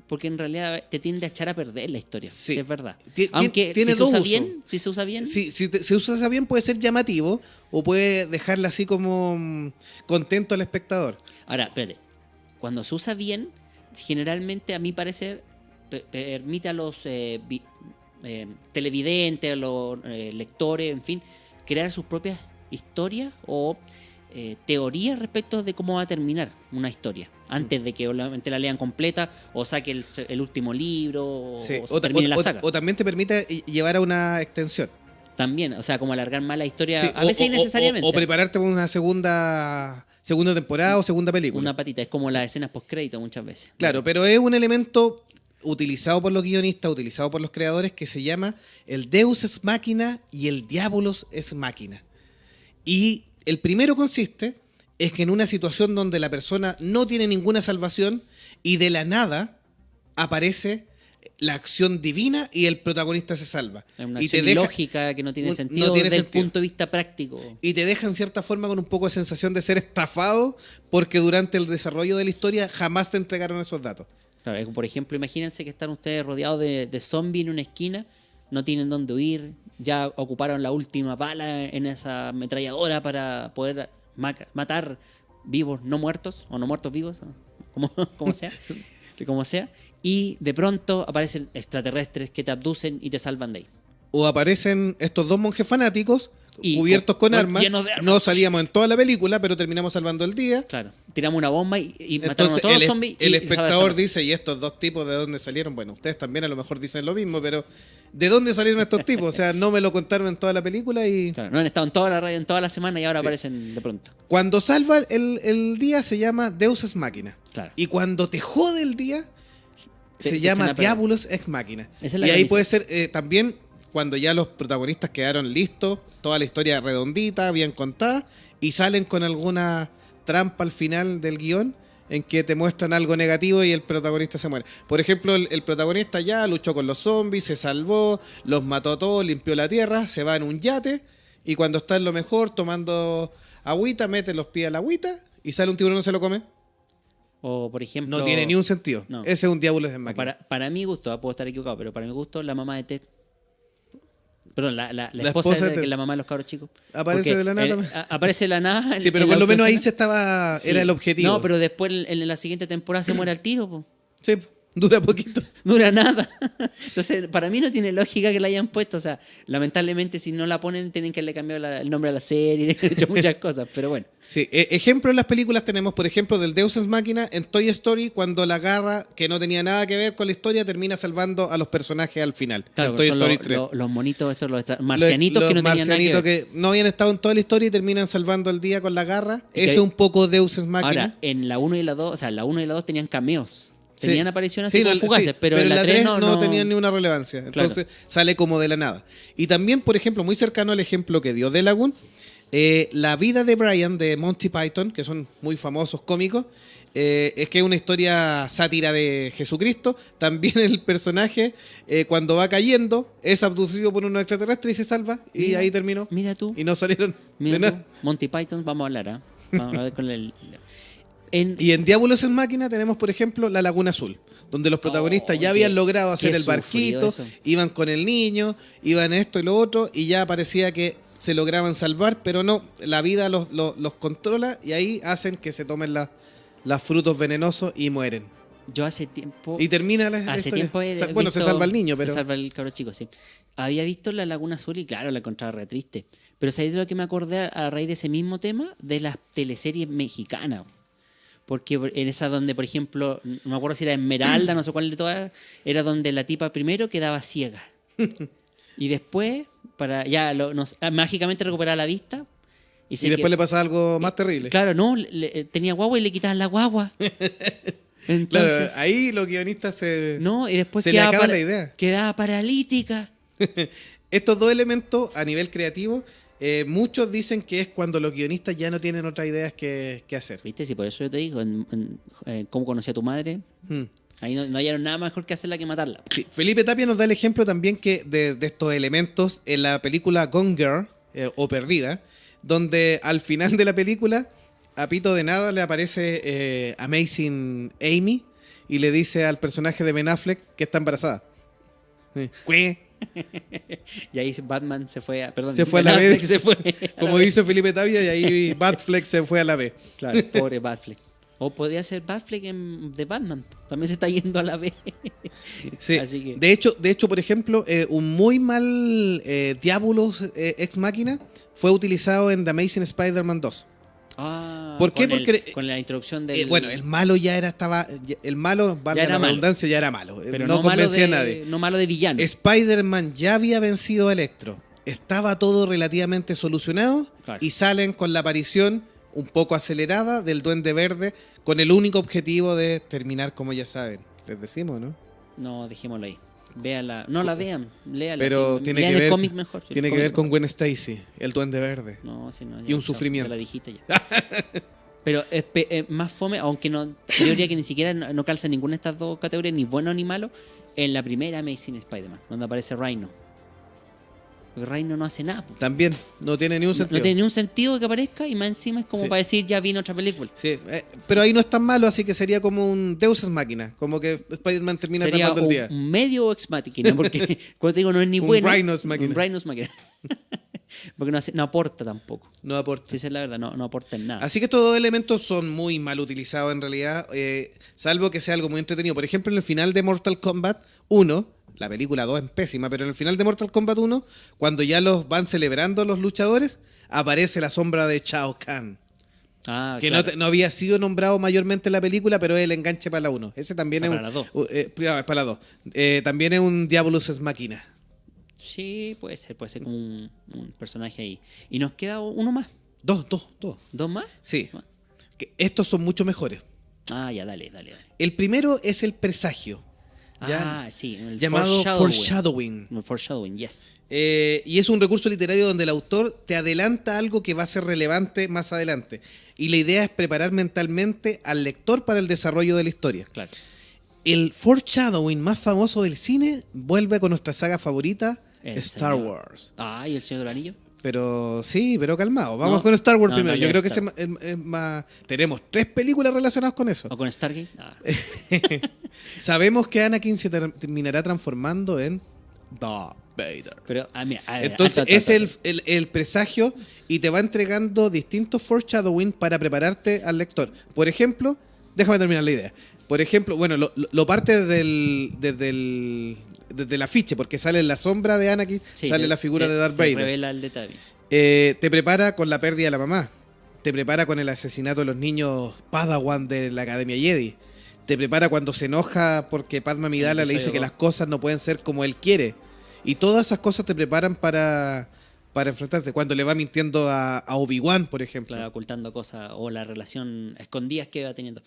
porque en realidad te tiende a echar a perder la historia. Sí. Sí, es verdad. Ti- Aunque tiene si se dos usa usos. bien, si se usa bien, Si se usa bien puede ser llamativo o puede dejarla así como contento al espectador. Ahora, espérate. Cuando se usa bien, generalmente, a mi parecer, permite a los televidentes, a los lectores, en fin, crear sus propias historias o teorías respecto de cómo va a terminar una historia. Antes de que obviamente la lean completa o saque el último libro Sí. o se termine la saga. O también te permite llevar a una extensión. También, o sea, como alargar más la historia, Sí, a veces innecesariamente. o prepararte para una segunda temporada o segunda película. Una patita, es como las escenas post-crédito muchas veces. Claro, pero es un elemento utilizado por los guionistas, utilizado por los creadores, que se llama el Deus Ex Machina y el Diabolus Ex Machina. Y el primero consiste es que en una situación donde la persona no tiene ninguna salvación y de la nada aparece la acción divina y el protagonista se salva. Es una y acción ilógica que no tiene no sentido tiene desde el sentido. punto de vista práctico. Y te deja en cierta forma con un poco de sensación de ser estafado porque durante el desarrollo de la historia jamás te entregaron esos datos. Claro, es como, por ejemplo, imagínense que están ustedes rodeados de zombies en una esquina, no tienen dónde huir, ya ocuparon la última bala en esa ametralladora para poder matar vivos no muertos o no muertos vivos, como sea, como sea, y de pronto aparecen extraterrestres que te abducen y te salvan de ahí. O aparecen estos dos monjes fanáticos Y cubiertos con armas. llenos de armas. No salíamos en toda la película, pero terminamos salvando el día. Claro, tiramos una bomba y mataron a Entonces todos el, los zombies. el y espectador dice, ¿y estos dos tipos de dónde salieron? Bueno, ustedes también a lo mejor dicen lo mismo, pero ¿de dónde salieron estos tipos? O sea, no me lo contaron en toda la película y... Claro, no han estado en toda la radio en toda la semana y ahora Sí. aparecen de pronto. Cuando salva el día se llama Deus Ex Machina. Claro. Y cuando te jode el día Te se echan llama a perder. Diabolus Ex Machina. Esa es la Y ahí gran puede ser también cuando ya los protagonistas quedaron listos, toda la historia redondita, bien contada, y salen con alguna trampa al final del guión en que te muestran algo negativo y el protagonista se muere. Por ejemplo, el protagonista ya luchó con los zombies, se salvó, los mató a todos, limpió la tierra, se va en un yate y cuando está en lo mejor tomando agüita, mete los pies a la agüita y sale un tiburón y se lo come. O, por ejemplo... No tiene ni un sentido. No. Ese es un Diabolus Ex Machina. Para mi gusto, puedo estar equivocado, pero para mi gusto, la mamá de Ted. Perdón, la La esposa esposa de de Ted. que es la mamá de los cabros chicos. Aparece Porque de la nada también. Aparece de la nada. Sí, pero en por la lo menos ahí última se estaba... escena. Era Sí. el objetivo. No, pero después en la siguiente temporada se muere al tiro. Po. Sí. Dura poquito. Dura nada. Entonces, para mí no tiene lógica que la hayan puesto. O sea, lamentablemente, si no la ponen, tienen que haberle cambiado el nombre a la serie, de hecho muchas cosas, pero bueno. Sí, ejemplos en las películas tenemos, por ejemplo, del Deus Ex Machina en Toy Story, cuando la garra, que no tenía nada que ver con la historia, termina salvando a los personajes al final. Claro, en Toy son Story 3. los monitos, estos, los marcianitos Los que no tenían nada que marcianitos ver. que no habían estado en toda la historia y terminan salvando el día con la garra. Y que Eso es un poco Deus Ex Machina. Ahora, en la 1 y la 2, o sea, la 1 y la 2 tenían cameos. Sí. Tenían apariciones así Sí, como no, fugaces, sí, pero en la 3 no tenían ni una relevancia. Entonces sale como de la nada. Y también, por ejemplo, muy cercano al ejemplo que dio Delagun, La vida de Brian de Monty Python, que son muy famosos cómicos, es que es una historia sátira de Jesucristo. También el personaje, cuando va cayendo, es abducido por unos extraterrestres y se salva. Y Mira, ahí terminó. Mira tú. Y no salieron de Mira nada. tú. Monty Python, vamos a hablar, ¿ah? Vamos a hablar con el... Y en Diabolos en Máquina tenemos, por ejemplo, La Laguna Azul, donde los protagonistas ya habían logrado hacer qué el barquito, sufrido eso. iban con el niño, iban esto y lo otro, y ya parecía que se lograban salvar, pero no, la vida los controla y ahí hacen que se tomen los frutos venenosos y mueren. Yo hace tiempo... Y termina la Hace historia. tiempo he Bueno, se visto- salva el niño, pero... Se salva el cabro chico, sí. Había visto La Laguna Azul y claro, la encontraba re triste. Pero ¿sabéis de lo que me acordé a raíz de ese mismo tema? De las teleseries mexicanas. Porque en esa donde, por ejemplo, no me acuerdo si era Esmeralda, no sé cuál de todas, era donde la tipa primero quedaba ciega. Y después, para ya mágicamente recuperar la vista. Y después le pasa algo más Eh, terrible. Claro, no, tenía guagua y le quitaban la guagua. Entonces, Claro, ahí los guionistas se... no, y después se le quedaba, acaba la idea. quedaba paralítica. Estos dos elementos a nivel creativo, muchos dicen que es cuando los guionistas ya no tienen otras ideas que hacer. ¿Viste? Si por eso yo te digo, ¿cómo conocí a tu madre? Hmm. Ahí no hallaron nada mejor que hacerla que matarla. Sí, Felipe Tapia nos da el ejemplo también que de estos elementos en la película Gone Girl, o Perdida, donde al final de la película, a pito de nada le aparece Amazing Amy y le dice al personaje de Ben Affleck que está embarazada. Sí. Cue. Y ahí Batman se fue a... Perdón, Se fue a Ben la Affleck B. se fue a la Como B. dice Felipe Tapia, y ahí Batfleck se fue a la B. Claro, pobre Batfleck. O podría ser Batfleck de Batman. También se está yendo a la B. Sí. Así que... De hecho, por ejemplo, un muy mal Diabolos Ex Machina fue utilizado en The Amazing Spider-Man 2. Ah, ¿Por qué? con Porque con la introducción del... Bueno, el malo el malo, valga era la malo. redundancia, ya era malo. pero no no malo convencía de, a nadie. no malo de villano. Spider-Man ya había vencido a Electro. Estaba todo relativamente solucionado. Claro. Y salen con la aparición un poco acelerada del Duende Verde con el único objetivo de terminar, como ya saben. Les decimos, ¿no? No, dejémoslo ahí. Véala. No la vean, léala. Pero sí. tiene Lean que el ver, cómic mejor. sí, tiene el que ver cómic con mejor. Gwen Stacy, el Duende Verde. No, sí, no. Y un ya sufrimiento. la dijiste ya. Pero es más fome, aunque no, yo diría que ni siquiera no calza en ninguna de estas dos categorías, ni bueno ni malo, en la primera Amazing Spider-Man, donde aparece Rhino. Porque Rhino no hace nada. Po. También no tiene ni un sentido. No tiene ni un sentido que aparezca y más encima es como Sí. para decir ya vino otra película. Sí, pero ahí no es tan malo, así que sería como un Deus Ex Machina, como que Spider-Man termina Sería salvando el día. un medio ex machina, porque cuando te digo no es ni Un bueno. Rhino ex machina. Un Rhino ex machina. Porque no aporta tampoco. No aporta. Si esa es la verdad, no aporta en nada. Así que estos dos elementos son muy mal utilizados en realidad, salvo que sea algo muy entretenido. Por ejemplo, en el final de Mortal Kombat 1, la película 2 es pésima, pero en el final de Mortal Kombat 1, cuando ya los van celebrando los luchadores, aparece la sombra de Shao Kahn. Ah, Que claro. no había sido nombrado mayormente en la película, pero es el enganche para la 1. Ese también O sea, es para la un... es para la 2. También es un Diabolus Ex Machina. Sí, puede ser como un personaje ahí. Y nos queda uno más. Dos. ¿Dos más? Sí. Que estos son mucho mejores. Ah, ya, dale. El primero es el presagio. ¿ya? Ah, sí. El Llamado foreshadowing. El foreshadowing, yes. Y es un recurso literario donde el autor te adelanta algo que va a ser relevante más adelante. Y la idea es preparar mentalmente al lector para el desarrollo de la historia. Claro. El foreshadowing más famoso del cine vuelve con nuestra saga favorita, El Star señor. Wars. Ah, ¿y el Señor del Anillo? Pero sí, pero calmado. Vamos No. con Star Wars No, primero. no, Yo ya creo que Star- es más... Tenemos 3 películas relacionadas con eso. ¿O con Stargate? Ah. Sabemos que Anakin se terminará transformando en Darth Vader. Pero, mira, a ver, Entonces alto, es alto. el presagio y te va entregando distintos foreshadowing para prepararte al lector. Por ejemplo, déjame terminar la idea. Por ejemplo, bueno, lo parte desde el afiche, porque sale en la sombra de Anakin, Sí, sale la figura de Darth te Vader. revela el detalle. Te prepara con la pérdida de la mamá. Te prepara con el asesinato de los niños Padawan de la Academia Jedi. Te prepara cuando se enoja porque Padme Amidala le dice que las cosas no pueden ser como él quiere. Y todas esas cosas te preparan para enfrentarte. Cuando le va mintiendo a Obi-Wan, por ejemplo. Claro, ocultando cosas o la relación escondidas que va teniendo.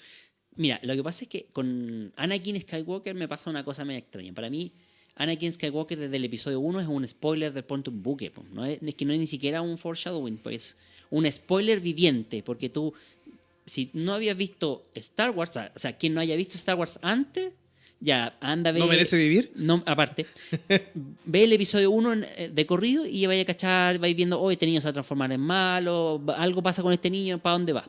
Mira, lo que pasa es que con Anakin Skywalker me pasa una cosa medio extraña. Para mí, Anakin Skywalker desde el episodio 1 es un spoiler del punto en buque. Po. No es que no es ni siquiera un foreshadowing, pues un spoiler viviente. Porque tú, si no habías visto Star Wars, o sea, quien no haya visto Star Wars antes, ya anda a ver. ¿No merece vivir? No, aparte, ve el episodio 1 de corrido y vaya a cachar, vais viendo, oh, este niño se va a transformar en malo, algo pasa con este niño, ¿para dónde va?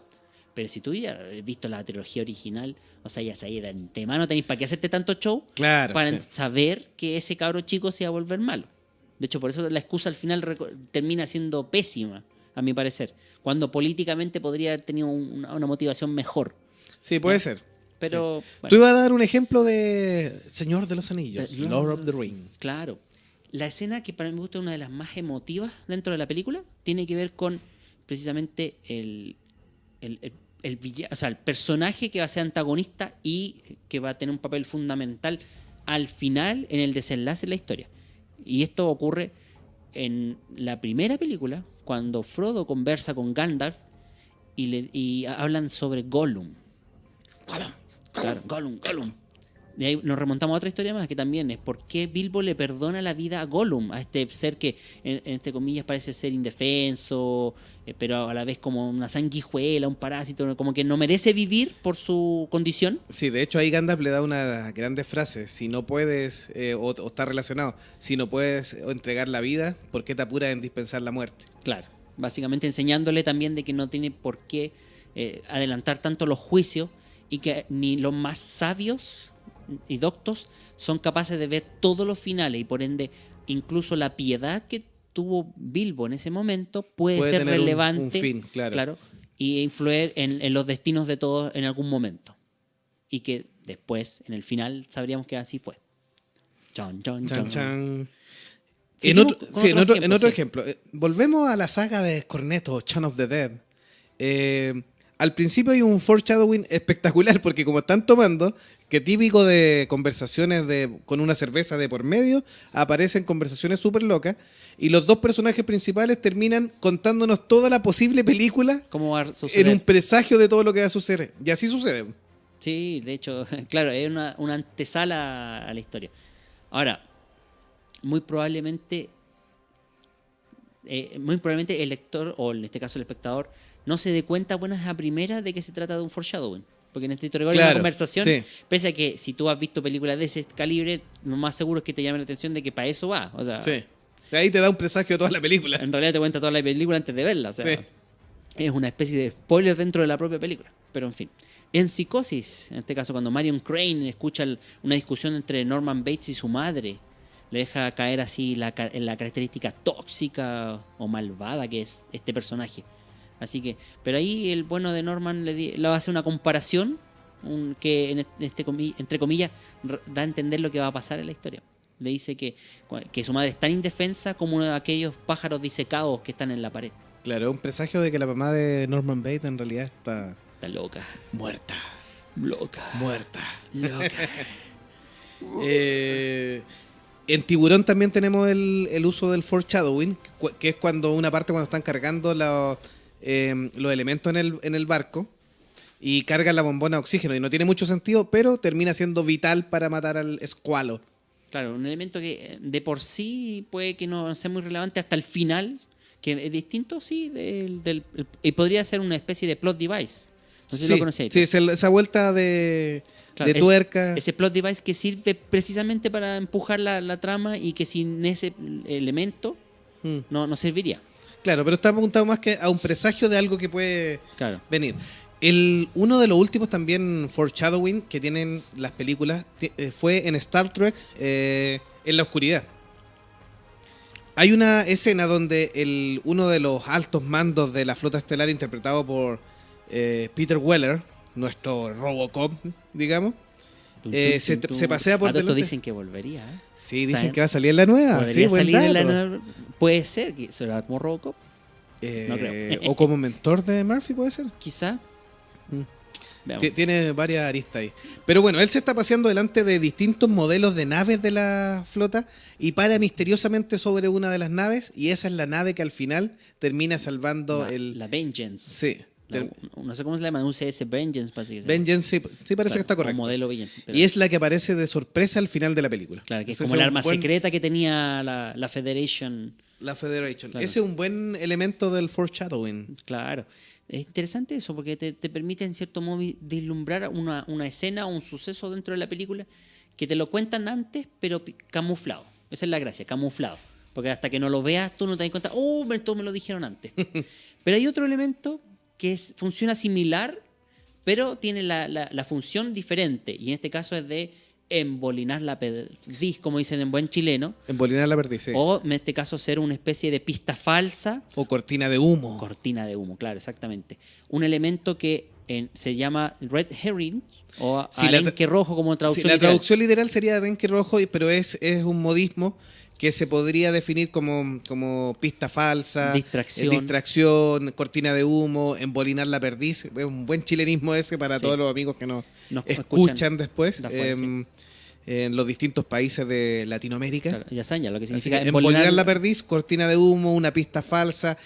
Pero si tú ya has visto la trilogía original, o sea, ya sabéis de antemano, tenéis para qué hacerte tanto show Claro, para sí. saber que ese cabro chico se va a volver malo. De hecho, por eso la excusa al final termina siendo pésima, a mi parecer, cuando políticamente podría haber tenido una motivación mejor. Sí, puede ser. Pero, Tú bueno, ibas a dar un ejemplo de Señor de los Anillos, The Lord of the Ring. claro. La escena que para mí me gusta, una de las más emotivas dentro de la película, tiene que ver con precisamente el o sea, el personaje que va a ser antagonista y que va a tener un papel fundamental al final en el desenlace de la historia. Y esto ocurre en la primera película, cuando Frodo conversa con Gandalf y hablan sobre Gollum. Claro, Gollum. De ahí nos remontamos a otra historia más, que también es por qué Bilbo le perdona la vida a Gollum, a este ser que, entre comillas, parece ser indefenso, pero a la vez como una sanguijuela, un parásito, como que no merece vivir por su condición. Sí, de hecho ahí Gandalf le da una grande frase. Si no puedes, o está relacionado, si no puedes entregar la vida, ¿por qué te apuras en dispensar la muerte? Claro, básicamente enseñándole también de que no tiene por qué adelantar tanto los juicios y que ni los más sabios y doctos son capaces de ver todos los finales y por ende incluso la piedad que tuvo Bilbo en ese momento puede ser tener relevante un fin, claro. y influir en los destinos de todos en algún momento y que después en el final sabríamos que así fue. Chan, chan, Chan, chan. chan. Seguimos En con otro ejemplo, otro sí. ejemplo. Volvemos a la saga de Cornetto, Shaun of the Dead. Al principio hay un foreshadowing espectacular porque como están tomando, que típico de conversaciones con una cerveza de por medio, aparecen conversaciones súper locas y los dos personajes principales terminan contándonos toda la posible película ¿Cómo va a suceder? en un presagio de todo lo que va a suceder. Y así sucede. Sí, de hecho, claro, es una antesala a la historia. Ahora, muy probablemente el lector, o en este caso el espectador, no se dé cuenta buenas a primeras de que se trata de un foreshadowing. Porque en esta historia hay una Claro, conversación, sí. pese a que si tú has visto películas de ese calibre, lo más seguro es que te llame la atención de que para eso va. O sea, Sí. Ahí te da un presagio de toda la película. en realidad te cuenta toda la película antes de verla. O sea, Sí. es una especie de spoiler dentro de la propia película. Pero en fin. En Psicosis, en este caso, cuando Marion Crane escucha una discusión entre Norman Bates y su madre, le deja caer así la característica tóxica o malvada que es este personaje. Así que, pero ahí el bueno de Norman le hace una comparación que entre comillas da a entender lo que va a pasar en la historia. Le dice que su madre es tan indefensa como uno de aquellos pájaros disecados que están en la pared. Claro, es un presagio de que la mamá de Norman Bates en realidad está Está loca. muerta. Loca. Muerta. Loca. En Tiburón también tenemos el uso del foreshadowing, que es cuando están cargando los elementos en el barco y cargan la bombona de oxígeno. Y no tiene mucho sentido, pero termina siendo vital para matar al escualo. Claro, un elemento que de por sí puede que no sea muy relevante hasta el final, que es distinto, sí, y podría ser una especie de plot device. No sé si lo conocéis. Sí, esa vuelta de Claro, tuerca. Ese plot device que sirve precisamente para empujar la trama y que sin ese elemento no serviría. Claro, pero está apuntado más que a un presagio de algo que puede Claro. venir. Uno de los últimos también foreshadowing que tienen las películas fue en Star Trek, en la oscuridad. Hay una escena donde uno de los altos mandos de la flota estelar, interpretado por Peter Weller, nuestro Robocop digamos. Tum, Se tum, tum. se pasea por Todos delante. dicen que volvería. ¿Eh? Sí, dicen Está- que va a salir en la nueva. Podría Sí, buen salir en la dato. nueva- Puede ser, que será como Robocop. No creo. O como mentor de Murphy, puede ser. Quizá. Mm. Veamos. Tiene varias aristas ahí. Pero bueno, él se está paseando delante de distintos modelos de naves de la flota y para misteriosamente sobre una de las naves y esa es la nave que al final termina salvando La Vengeance. Sí. No sé cómo se llama, UCS Vengeance parece que se llama. Vengeance, sí parece que está O correcto. modelo Vengeance. pero- Y es la que aparece de sorpresa al final de la película. Claro, que es Ese como el un arma buen- secreta que tenía la Federation. La Federation. Claro. Ese es un buen elemento del foreshadowing. Claro. Es interesante eso porque te permite en cierto modo vislumbrar una escena o un suceso dentro de la película que te lo cuentan antes, pero camuflado. Esa es la gracia, camuflado. Porque hasta que no lo veas tú no te das cuenta, esto me lo dijeron antes. Pero hay otro elemento que funciona similar, pero tiene la función diferente. Y en este caso es de embolinar la perdiz, como dicen en buen chileno. Embolinar la perdiz, sí. O en este caso ser una especie de pista falsa. O cortina de humo. Cortina de humo, claro, exactamente. Un elemento que se llama red herring o Sí, la arenque rojo como Sí, traducción la literal. traducción literal sería arenque rojo, pero es un modismo que se podría definir como pista falsa, distracción, cortina de humo, embolinar la perdiz. Es un buen chilenismo ese para Sí. todos los amigos que nos Nos escuchan después de afuera, en los distintos países de Latinoamérica. Claro, ya saben ya lo que Así significa que embolinar la perdiz, cortina de humo, una pista falsa,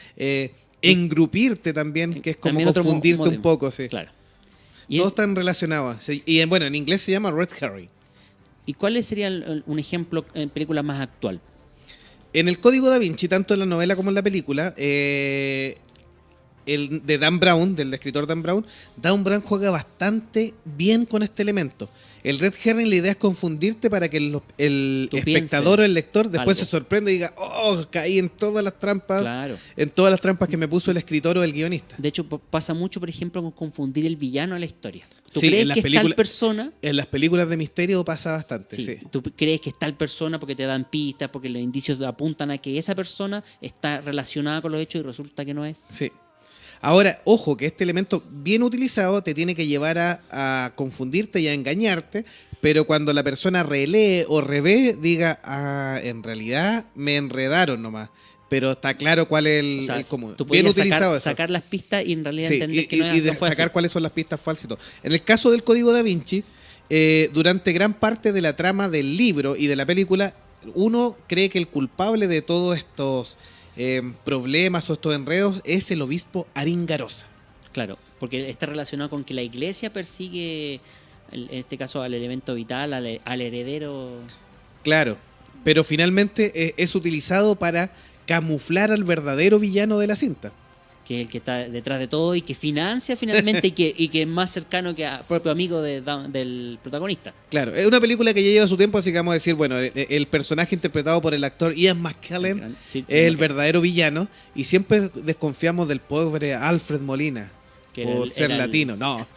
engrupirte también, que es como También otro confundirte un modismo. poco. Sí. Claro. ¿Y, Todos están relacionados. Sí, y bueno, en inglés se llama red herring. ¿Y cuál sería un ejemplo en película más actual? En el Código Da Vinci, tanto en la novela como en la película, el de Dan Brown, del escritor Dan Brown juega bastante bien con este elemento. El red herring, la idea es confundirte para que el Tú espectador o el lector después algo. se sorprenda y diga, caí en todas las trampas, Claro. en todas las trampas que me puso el escritor o el guionista. De hecho, pasa mucho, por ejemplo, con confundir el villano a la historia. Tú Sí, crees en las que es tal películas- persona. En las películas de misterio pasa bastante, Sí, sí. tú crees que es tal persona porque te dan pistas, porque los indicios apuntan a que esa persona está relacionada con los hechos y resulta que no es. Sí. Ahora, ojo, que este elemento bien utilizado te tiene que llevar a confundirte y a engañarte, pero cuando la persona relee o revé, diga, en realidad me enredaron nomás. Pero está claro cuál es O sea, como tú bien podías utilizado eso. sacar las pistas y en realidad Sí, entender que y, no, y de no fue sacar así. cuáles son las pistas falsas y todo. En el caso del Código Da Vinci, durante gran parte de la trama del libro y de la película, uno cree que el culpable de todos estos problemas o estos enredos es el obispo Aringarosa. Claro, porque está relacionado con que la iglesia persigue, en este caso, al elemento vital, al heredero. Claro, pero finalmente es utilizado para camuflar al verdadero villano de la cinta. Que es el que está detrás de todo y que financia finalmente y que es más cercano que a propio amigo del protagonista. Claro, es una película que ya lleva su tiempo, así que vamos a decir, bueno, el personaje interpretado por el actor Ian McKellen Sí, es el verdadero villano y siempre desconfiamos del pobre Alfred Molina. Que era Por ser era latino, no.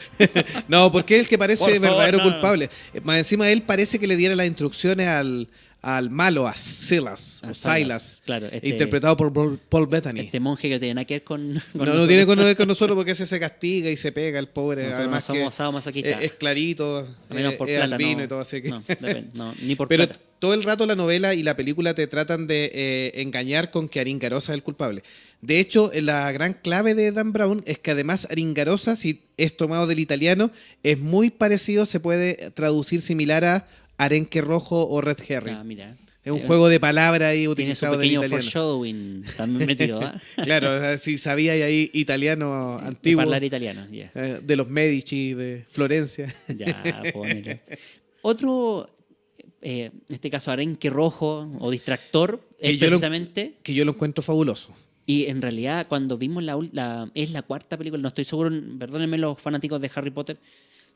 No, porque es el que parece Por favor, verdadero no. culpable. Más encima él parece que le diera las instrucciones al malo, a Silas, A o Silas, Silas, claro, interpretado por Paul Bettany. Este monje que no tiene nada que ver con No nosotros. tiene que ver con nosotros porque ese se castiga y se pega el pobre. Nosotros Además no somos que sadomasoquistas. es clarito, A menos por es plata, albino no. y todo así que. No, depende, no, ni por Pero plata. todo el rato la novela y la película te tratan de engañar con que Aringarosa es el culpable. De hecho, la gran clave de Dan Brown es que además Aringarosa, si es tomado del italiano, es muy parecido, se puede traducir similar a arenque rojo o red herring. Ah, mira. Es un juego de palabras ahí Tiene su utilizado del pequeño italiano. foreshadowing también metido, ¿ah? Claro, o sea, si sabía ahí italiano De antiguo, hablar italiano, ya. de los Medici, de Florencia. Ya, ponele. Otro, en este caso, arenque rojo o distractor, es Que yo lo- precisamente. Que yo lo encuentro fabuloso. Y en realidad, cuando vimos es la cuarta película, no estoy seguro, perdónenme los fanáticos de Harry Potter.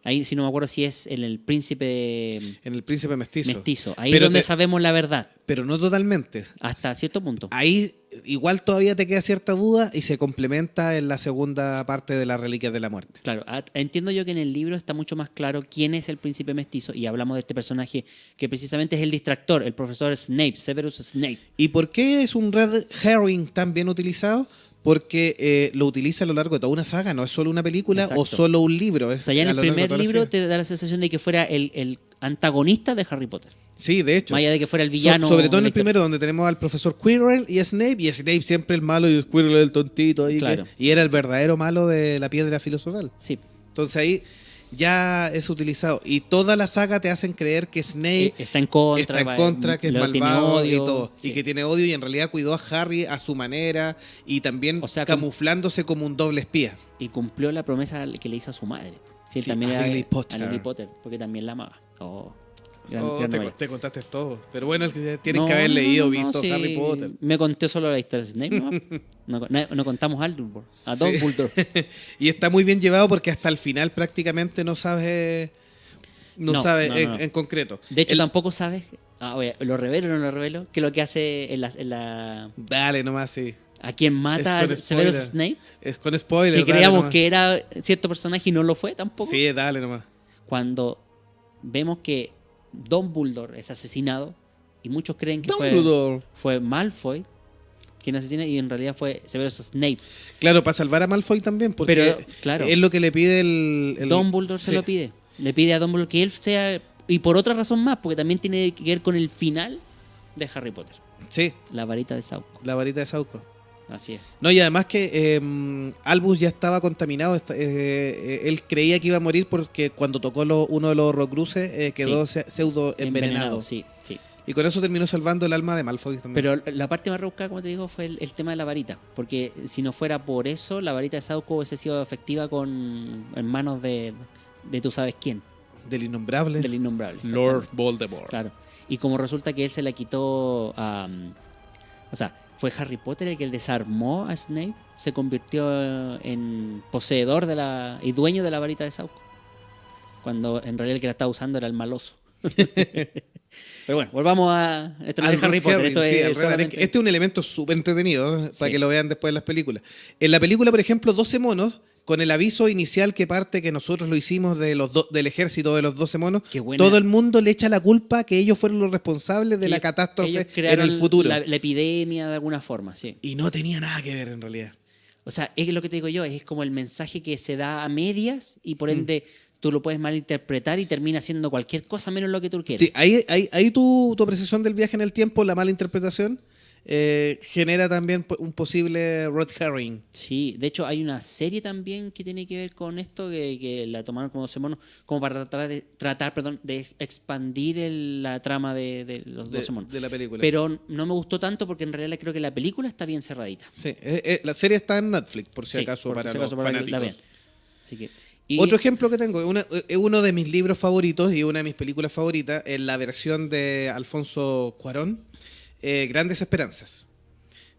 Ahí sí no me acuerdo si es en El Príncipe En El Príncipe Mestizo. Mestizo. Ahí Pero es donde te- sabemos la verdad, Pero no totalmente. hasta cierto punto. Ahí igual todavía te queda cierta duda y se complementa en la segunda parte de las Reliquias de la Muerte. Claro, entiendo yo que en el libro está mucho más claro quién es el príncipe mestizo y hablamos de este personaje que precisamente es el distractor, el profesor Snape, Severus Snape. ¿Y por qué es un red herring tan bien utilizado? Porque lo utiliza a lo largo de toda una saga, no es solo una película Exacto. o solo un libro. O sea, ya en el primer libro te da la sensación de que fuera el antagonista de Harry Potter. Sí, de hecho. Más allá de que fuera el villano. Sobre todo en de el la historia. primero, donde tenemos al profesor Quirrell y Snape siempre el malo y Quirrell el tontito. Ahí Claro. y era el verdadero malo de la piedra filosofal. Sí. Entonces ahí ya es utilizado. Y toda la saga te hacen creer que Snape Está en contra. que es tiene malvado odio, y todo. sí. Y que tiene odio y en realidad cuidó a Harry a su manera y también O sea, camuflándose como un doble espía. Y cumplió la promesa que le hizo a su madre. Sí, él Sí, también a era Lily Potter. a Lily Potter, porque también la amaba. Oh, gran Oh, novela. te contaste todo. Pero bueno, tienen No, que haber leído, no, visto sí, Harry Potter. Me conté solo la historia de Snape, ¿no? No contamos a Dumbledore, a Sí. Dumbledore. Y está muy bien llevado porque hasta el final prácticamente no sabes No, en concreto. De hecho, El- tampoco sabes, oye, ¿lo revelo o no lo revelo? ¿Qué es lo que hace Dale nomás, sí. a quien mata a Es con Severus spoiler. Snape? Es con spoiler. Que dale creíamos nomás. que era cierto personaje y no lo fue tampoco. Sí, dale nomás. Cuando vemos que Dumbledore es asesinado y muchos creen que Dumbledore. fue Malfoy quien asesina y en realidad fue Severus Snape. Claro, para salvar a Malfoy también, porque Pero, claro. es lo que le pide el Dumbledore se sí. lo pide. Le pide a Dumbledore que él sea... Y por otra razón más, porque también tiene que ver con el final de Harry Potter. Sí, La varita de Sauco. la varita de Sauco. Así es. No, y además que Albus ya estaba contaminado. Él creía que iba a morir porque cuando tocó uno de los Horrocruxes quedó pseudo envenenado. Sí, sí. Y con eso terminó salvando el alma de Malfoy también. Pero la parte más rebuscada, como te digo, fue el tema de la varita. Porque si no fuera por eso, la varita de Sauco hubiese sido efectiva en manos de tú sabes quién, Del innombrable del innombrable. Lord Voldemort. Claro. Y como resulta que él se la quitó a... o sea, fue Harry Potter el que desarmó a Snape, se convirtió en poseedor y dueño de la varita de Sauco. Cuando en realidad el que la estaba usando era el maloso. Pero bueno, volvamos a... Esto no es Al de Harry Red Potter, Herring, esto sí, es al Red Herring. solamente... Este es un elemento súper entretenido para Sí. que lo vean después en las películas. En la película, por ejemplo, 12 monos, con el aviso inicial que parte que nosotros lo hicimos del ejército de los 12 monos, Qué buena. todo el mundo le echa la culpa que ellos fueron los responsables de la Ellos- catástrofe ellos en crearon el futuro. la epidemia de alguna forma, sí. Y no tenía nada que ver en realidad. O sea, es lo que te digo yo, es como el mensaje que se da a medias y Mm. por ende tú lo puedes malinterpretar y termina siendo cualquier cosa menos lo que tú quieres. Sí, ahí tu apreciación del viaje en el tiempo, la mala interpretación, genera también un posible red herring. Sí, de hecho hay una serie también que tiene que ver con esto, que la tomaron como 12 monos, como para tratar de expandir la trama de los 12 monos. De la película. Pero no me gustó tanto porque en realidad creo que la película está bien cerradita. Sí, la serie está en Netflix, por si Sí, acaso, por para si los acaso para que fanáticos. la vean. Así que, Otro ejemplo que tengo, es uno de mis libros favoritos y una de mis películas favoritas, es la versión de Alfonso Cuarón, Grandes Esperanzas,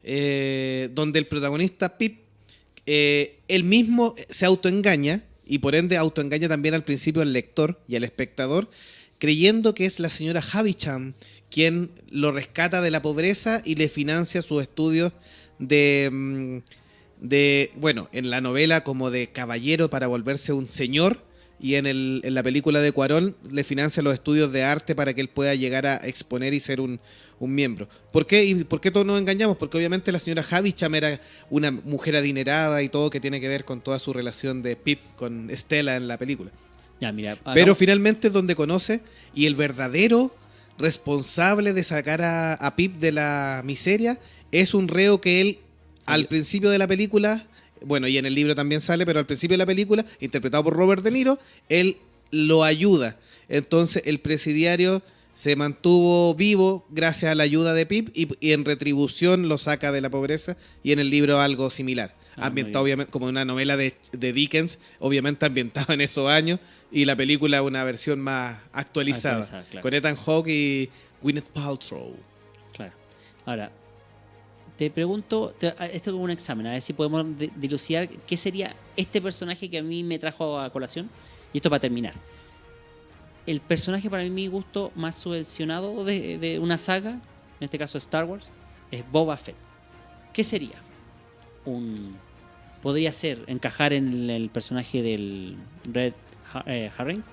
donde el protagonista Pip, él mismo se autoengaña y por ende autoengaña también al principio al lector y al espectador, creyendo que es la señora Havisham quien lo rescata de la pobreza y le financia sus estudios bueno, en la novela como de caballero para volverse un señor y en la película de Cuarón le financia los estudios de arte para que él pueda llegar a exponer y ser un miembro. ¿Por qué? ¿Y por qué todos nos engañamos? Porque obviamente la señora Havisham era una mujer adinerada y todo que tiene que ver con toda su relación de Pip con Stella en la película. ya, mira, Pero finalmente es donde conoce y el verdadero responsable de sacar a Pip de la miseria es un reo que él al principio de la película, bueno, y en el libro también sale, pero al principio de la película, interpretado por Robert De Niro, él lo ayuda. Entonces el presidiario se mantuvo vivo gracias a la ayuda de Pip y en retribución lo saca de la pobreza y en el libro algo similar. Ambientado obviamente como una novela de Dickens, obviamente ambientado en esos años y la película una versión más actualizada, Claro. con Ethan Hawke y Gwyneth Paltrow. Claro. Ahora, te pregunto, esto como un examen, a ver si podemos dilucidar qué sería este personaje que a mí me trajo a colación. Y esto para terminar. El personaje para mi gusto más subvencionado de una saga, en este caso Star Wars, es Boba Fett. ¿Qué sería? Podría ser encajar en el personaje del Red Herring,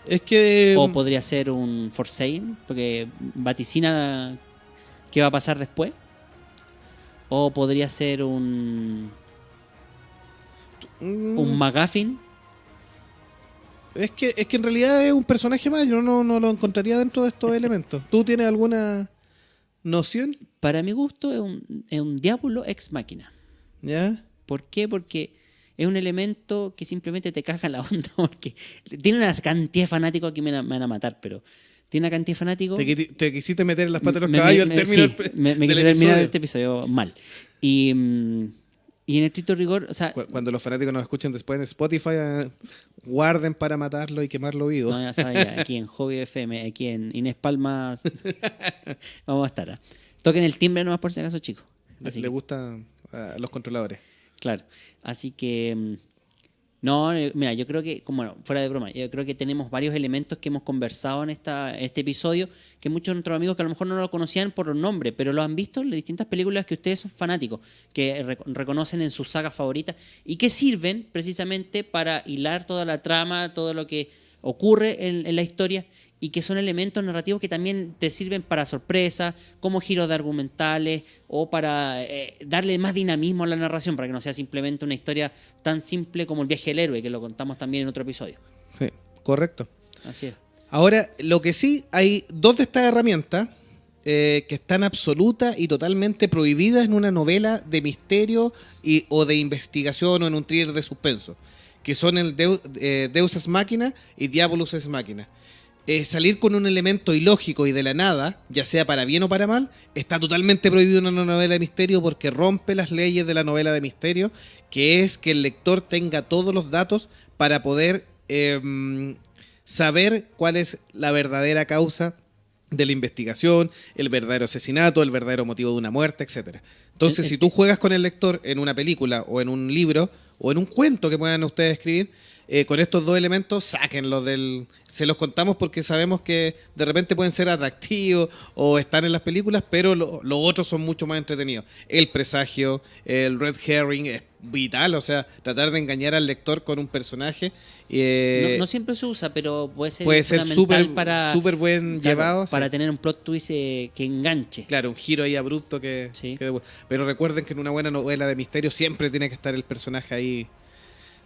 Es que... o podría ser un Forsaken, porque vaticina qué va a pasar después, o podría ser un McGuffin. Es que en realidad es un personaje más, yo no lo encontraría dentro de estos elementos. ¿Tú tienes alguna noción? Para mi gusto es un Diablo ex máquina. ¿Ya? ¿Por qué? Porque es un elemento que simplemente te caga la onda. Porque tiene una cantidad de fanáticos, aquí me van a matar, pero tiene una cantidad de fanáticos. Te quisiste meter en las patas de los caballos al término sí, me quise terminar este episodio mal. Y en estricto rigor, o sea, Cuando los fanáticos nos escuchen después en Spotify, guarden para matarlo y quemarlo vivo. no, ya sabía, aquí en Hobby FM, aquí en Inés Palmas, vamos a estar. Toquen el timbre nomás por si acaso, chicos. Así Le que, gusta a los controladores. claro, así que no, mira, yo creo que, bueno, fuera de broma, yo creo que tenemos varios elementos que hemos conversado en este episodio, que muchos de nuestros amigos que a lo mejor no lo conocían por los nombres, pero lo han visto en las distintas películas que ustedes son fanáticos, que reconocen en sus sagas favoritas y que sirven precisamente para hilar toda la trama, todo lo que ocurre en la historia, y que son elementos narrativos que también te sirven para sorpresas, como giros de argumentales o para darle más dinamismo a la narración, para que no sea simplemente una historia tan simple como El viaje del héroe, que lo contamos también en otro episodio. Sí, correcto. Así es. Ahora, lo que sí, hay dos de estas herramientas que están absoluta y totalmente prohibidas en una novela de misterio o de investigación o en un thriller de suspenso, que son el Deus Ex Machina y Diabolus Ex Machina. Salir con un elemento ilógico y de la nada, ya sea para bien o para mal, está totalmente prohibido en una novela de misterio porque rompe las leyes de la novela de misterio, que es que el lector tenga todos los datos para poder saber cuál es la verdadera causa de la investigación, el verdadero asesinato, el verdadero motivo de una muerte, etc. Entonces, si tú juegas con el lector en una película o en un libro o en un cuento que puedan ustedes escribir, con estos dos elementos, sáquenlos del... Se los contamos porque sabemos que de repente pueden ser atractivos o están en las películas, pero los otros son mucho más entretenidos. El presagio, el red herring es vital, o sea, tratar de engañar al lector con un personaje. No siempre se usa, pero puede ser súper súper buen claro, llevado. para sí. tener un plot twist que enganche. Claro, un giro ahí abrupto que... Sí. Pero recuerden que en una buena novela de misterio siempre tiene que estar el personaje ahí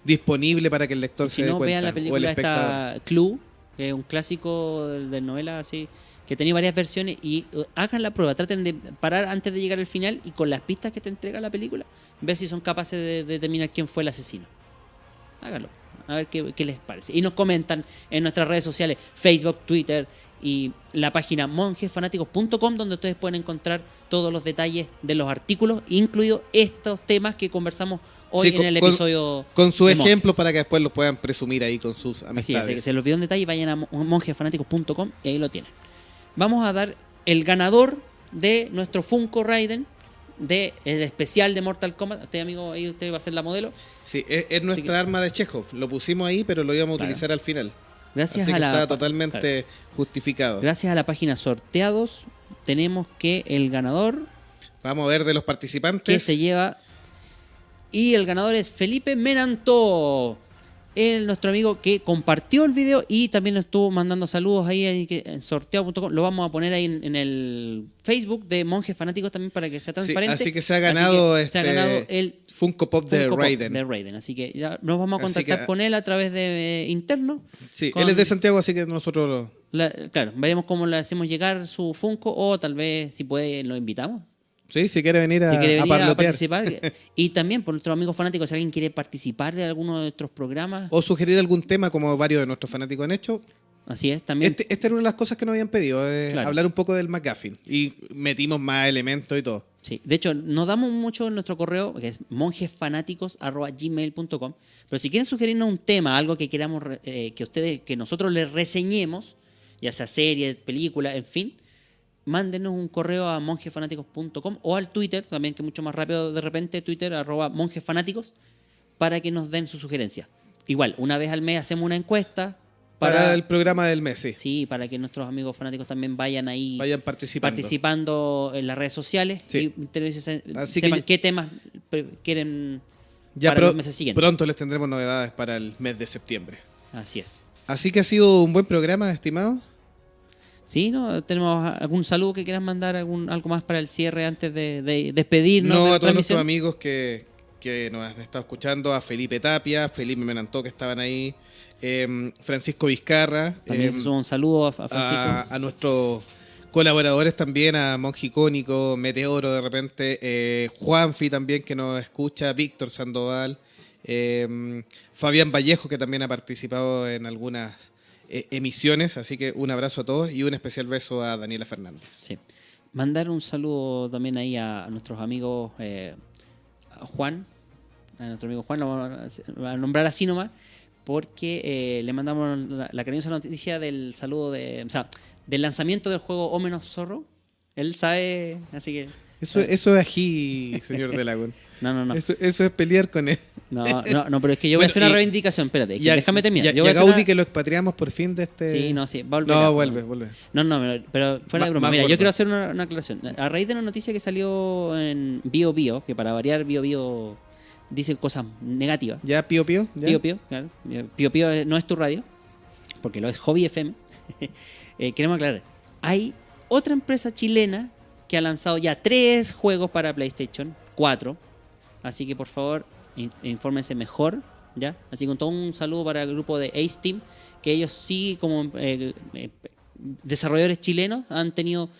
disponible para que el lector Si se dé no, cuenta. vean la o el película espectador. esta Clue, que es un clásico de novela así, que tenía varias versiones, y hagan la prueba, traten de parar antes de llegar al final y con las pistas que te entrega la película, ver si son capaces de determinar quién fue el asesino. Háganlo, a ver qué les parece. Y nos comentan en nuestras redes sociales, Facebook, Twitter y la página monjesfanáticos.com, donde ustedes pueden encontrar todos los detalles de los artículos, incluidos estos temas que conversamos hoy Sí, en el episodio. Con sus de ejemplos Monjes. para que después los puedan presumir ahí con sus Así amistades. es, que se los olvidó un detalle, vayan a monjesfanáticos.com y ahí lo tienen. Vamos a dar el ganador de nuestro Funko Raiden, del especial de Mortal Kombat. Usted, amigo, ahí usted va a ser la modelo. Sí, es nuestra que- arma de Chekhov. Lo pusimos ahí, pero lo íbamos a Claro. utilizar al final. Gracias Así a que la está totalmente justificado. Gracias a la página sorteados, tenemos que el ganador Vamos a ver de los que participantes. se lleva. Y el ganador es Felipe Menanto, nuestro amigo que compartió el video y también nos estuvo mandando saludos ahí en sorteado.com. Lo vamos a poner ahí en el Facebook de Monjes Fanáticos también para que sea Sí, transparente. así que se ha ganado, se ha ganado el Funko Pop de Funko Pop Raiden. de Raiden. Así que ya nos vamos a Así contactar que- con él a través de interno. Sí, con- él es de Santiago, así que nosotros Claro, veremos cómo le hacemos llegar su Funko o tal vez si puede lo invitamos. sí, si quiere venir Si quiere a venir a parlotear. participar. Y también por nuestros amigos fanáticos, si alguien quiere participar de alguno de nuestros programas. O sugerir algún tema como varios de nuestros fanáticos han hecho. Así es, también. Esta era una de las cosas que nos habían pedido, Claro. hablar un poco del McGuffin. Y metimos más elementos y todo. Sí. De hecho, nos damos mucho en nuestro correo, que es monjesfanáticos@gmail.com. Pero si quieren sugerirnos un tema, algo que queramos que nosotros les reseñemos, ya sea serie, película, en fin, mándenos un correo a monjesfanáticos.com o al Twitter, también que es mucho más rápido de repente, Twitter, @monjesfanáticos, para que nos den su sugerencia. Igual, una vez al mes hacemos una encuesta para el programa del mes, sí. Sí, para que nuestros amigos fanáticos también vayan ahí Vayan participando. en las redes sociales Sí. y Así que sepan ya- qué temas quieren Ya para los meses siguientes. pronto les tendremos novedades para el mes de septiembre. Así es. Así que ha sido un buen programa, estimado. Sí, ¿no? ¿Tenemos algún saludo que quieras mandar, algo más para el cierre antes de despedirnos? No, de la a todos nuestros transmisión? amigos que nos han estado escuchando, a Felipe Tapia, Felipe Menantó, que estaban ahí, Francisco Vizcarra, También se suma un saludo a Francisco. a nuestros colaboradores también, a Monje Icónico, Meteoro de repente, Juanfi también que nos escucha, Víctor Sandoval, Fabián Vallejo que también ha participado en algunas emisiones, así que un abrazo a todos y un especial beso a Daniela Fernández. Sí. Mandar un saludo también ahí a nuestros amigos a Juan, a nuestro amigo Juan, lo vamos a nombrar así nomás, porque le mandamos la cariñosa noticia del saludo del lanzamiento del juego O Menos Zorro. Él sabe, así que... Eso es ají, señor de Lagún. No. Eso es pelear con él. No, pero es que yo voy a Bueno, hacer una y- reivindicación, espérate, Y a- déjame terminar. y a Yo voy a hacer Gaudí una- que lo expatriamos por fin de este... Sí, no, sí, va a volver. No, vuelve. No, pero fuera de broma. Más Mira, gordo. yo quiero hacer una aclaración. A raíz de una noticia que salió en Bio, que para variar Bio dice cosas negativas. ¿Ya, Pío? ¿Ya? Pío, claro. Pío no es tu radio, porque lo es Hobby FM. Queremos aclarar. Hay otra empresa chilena que ha lanzado ya 3 juegos para PlayStation 4. Así que por favor, infórmense mejor, ¿ya? Así que con todo un saludo para el grupo de Ace Team, que ellos sí, como desarrolladores chilenos, han tenido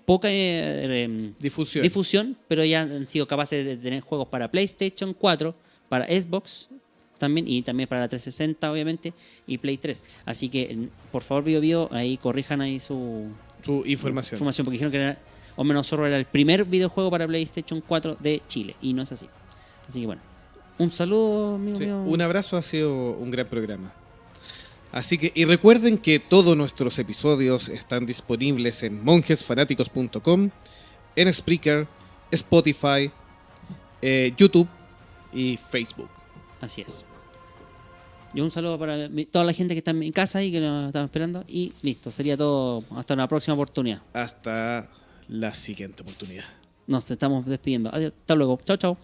poca Difusión. pero ya han sido capaces de tener juegos para PlayStation 4, para Xbox también, y también para la 360, obviamente, y Play 3. Así que, por favor, Bio, ahí corrijan ahí su Información. porque dijeron que era, O Menos Zorro era el primer videojuego para PlayStation 4 de Chile, y no es así. Así que bueno, un saludo, amigo Sí, mío. un abrazo, ha sido un gran programa. Así que, y recuerden que todos nuestros episodios están disponibles en monjesfanáticos.com, en Spreaker, Spotify, YouTube y Facebook. Así es. Y un saludo para toda la gente que está en casa y que nos está esperando. Y listo, sería todo. Hasta una próxima oportunidad. Hasta la siguiente oportunidad. Nos estamos despidiendo. Adiós, hasta luego. Chao, chao.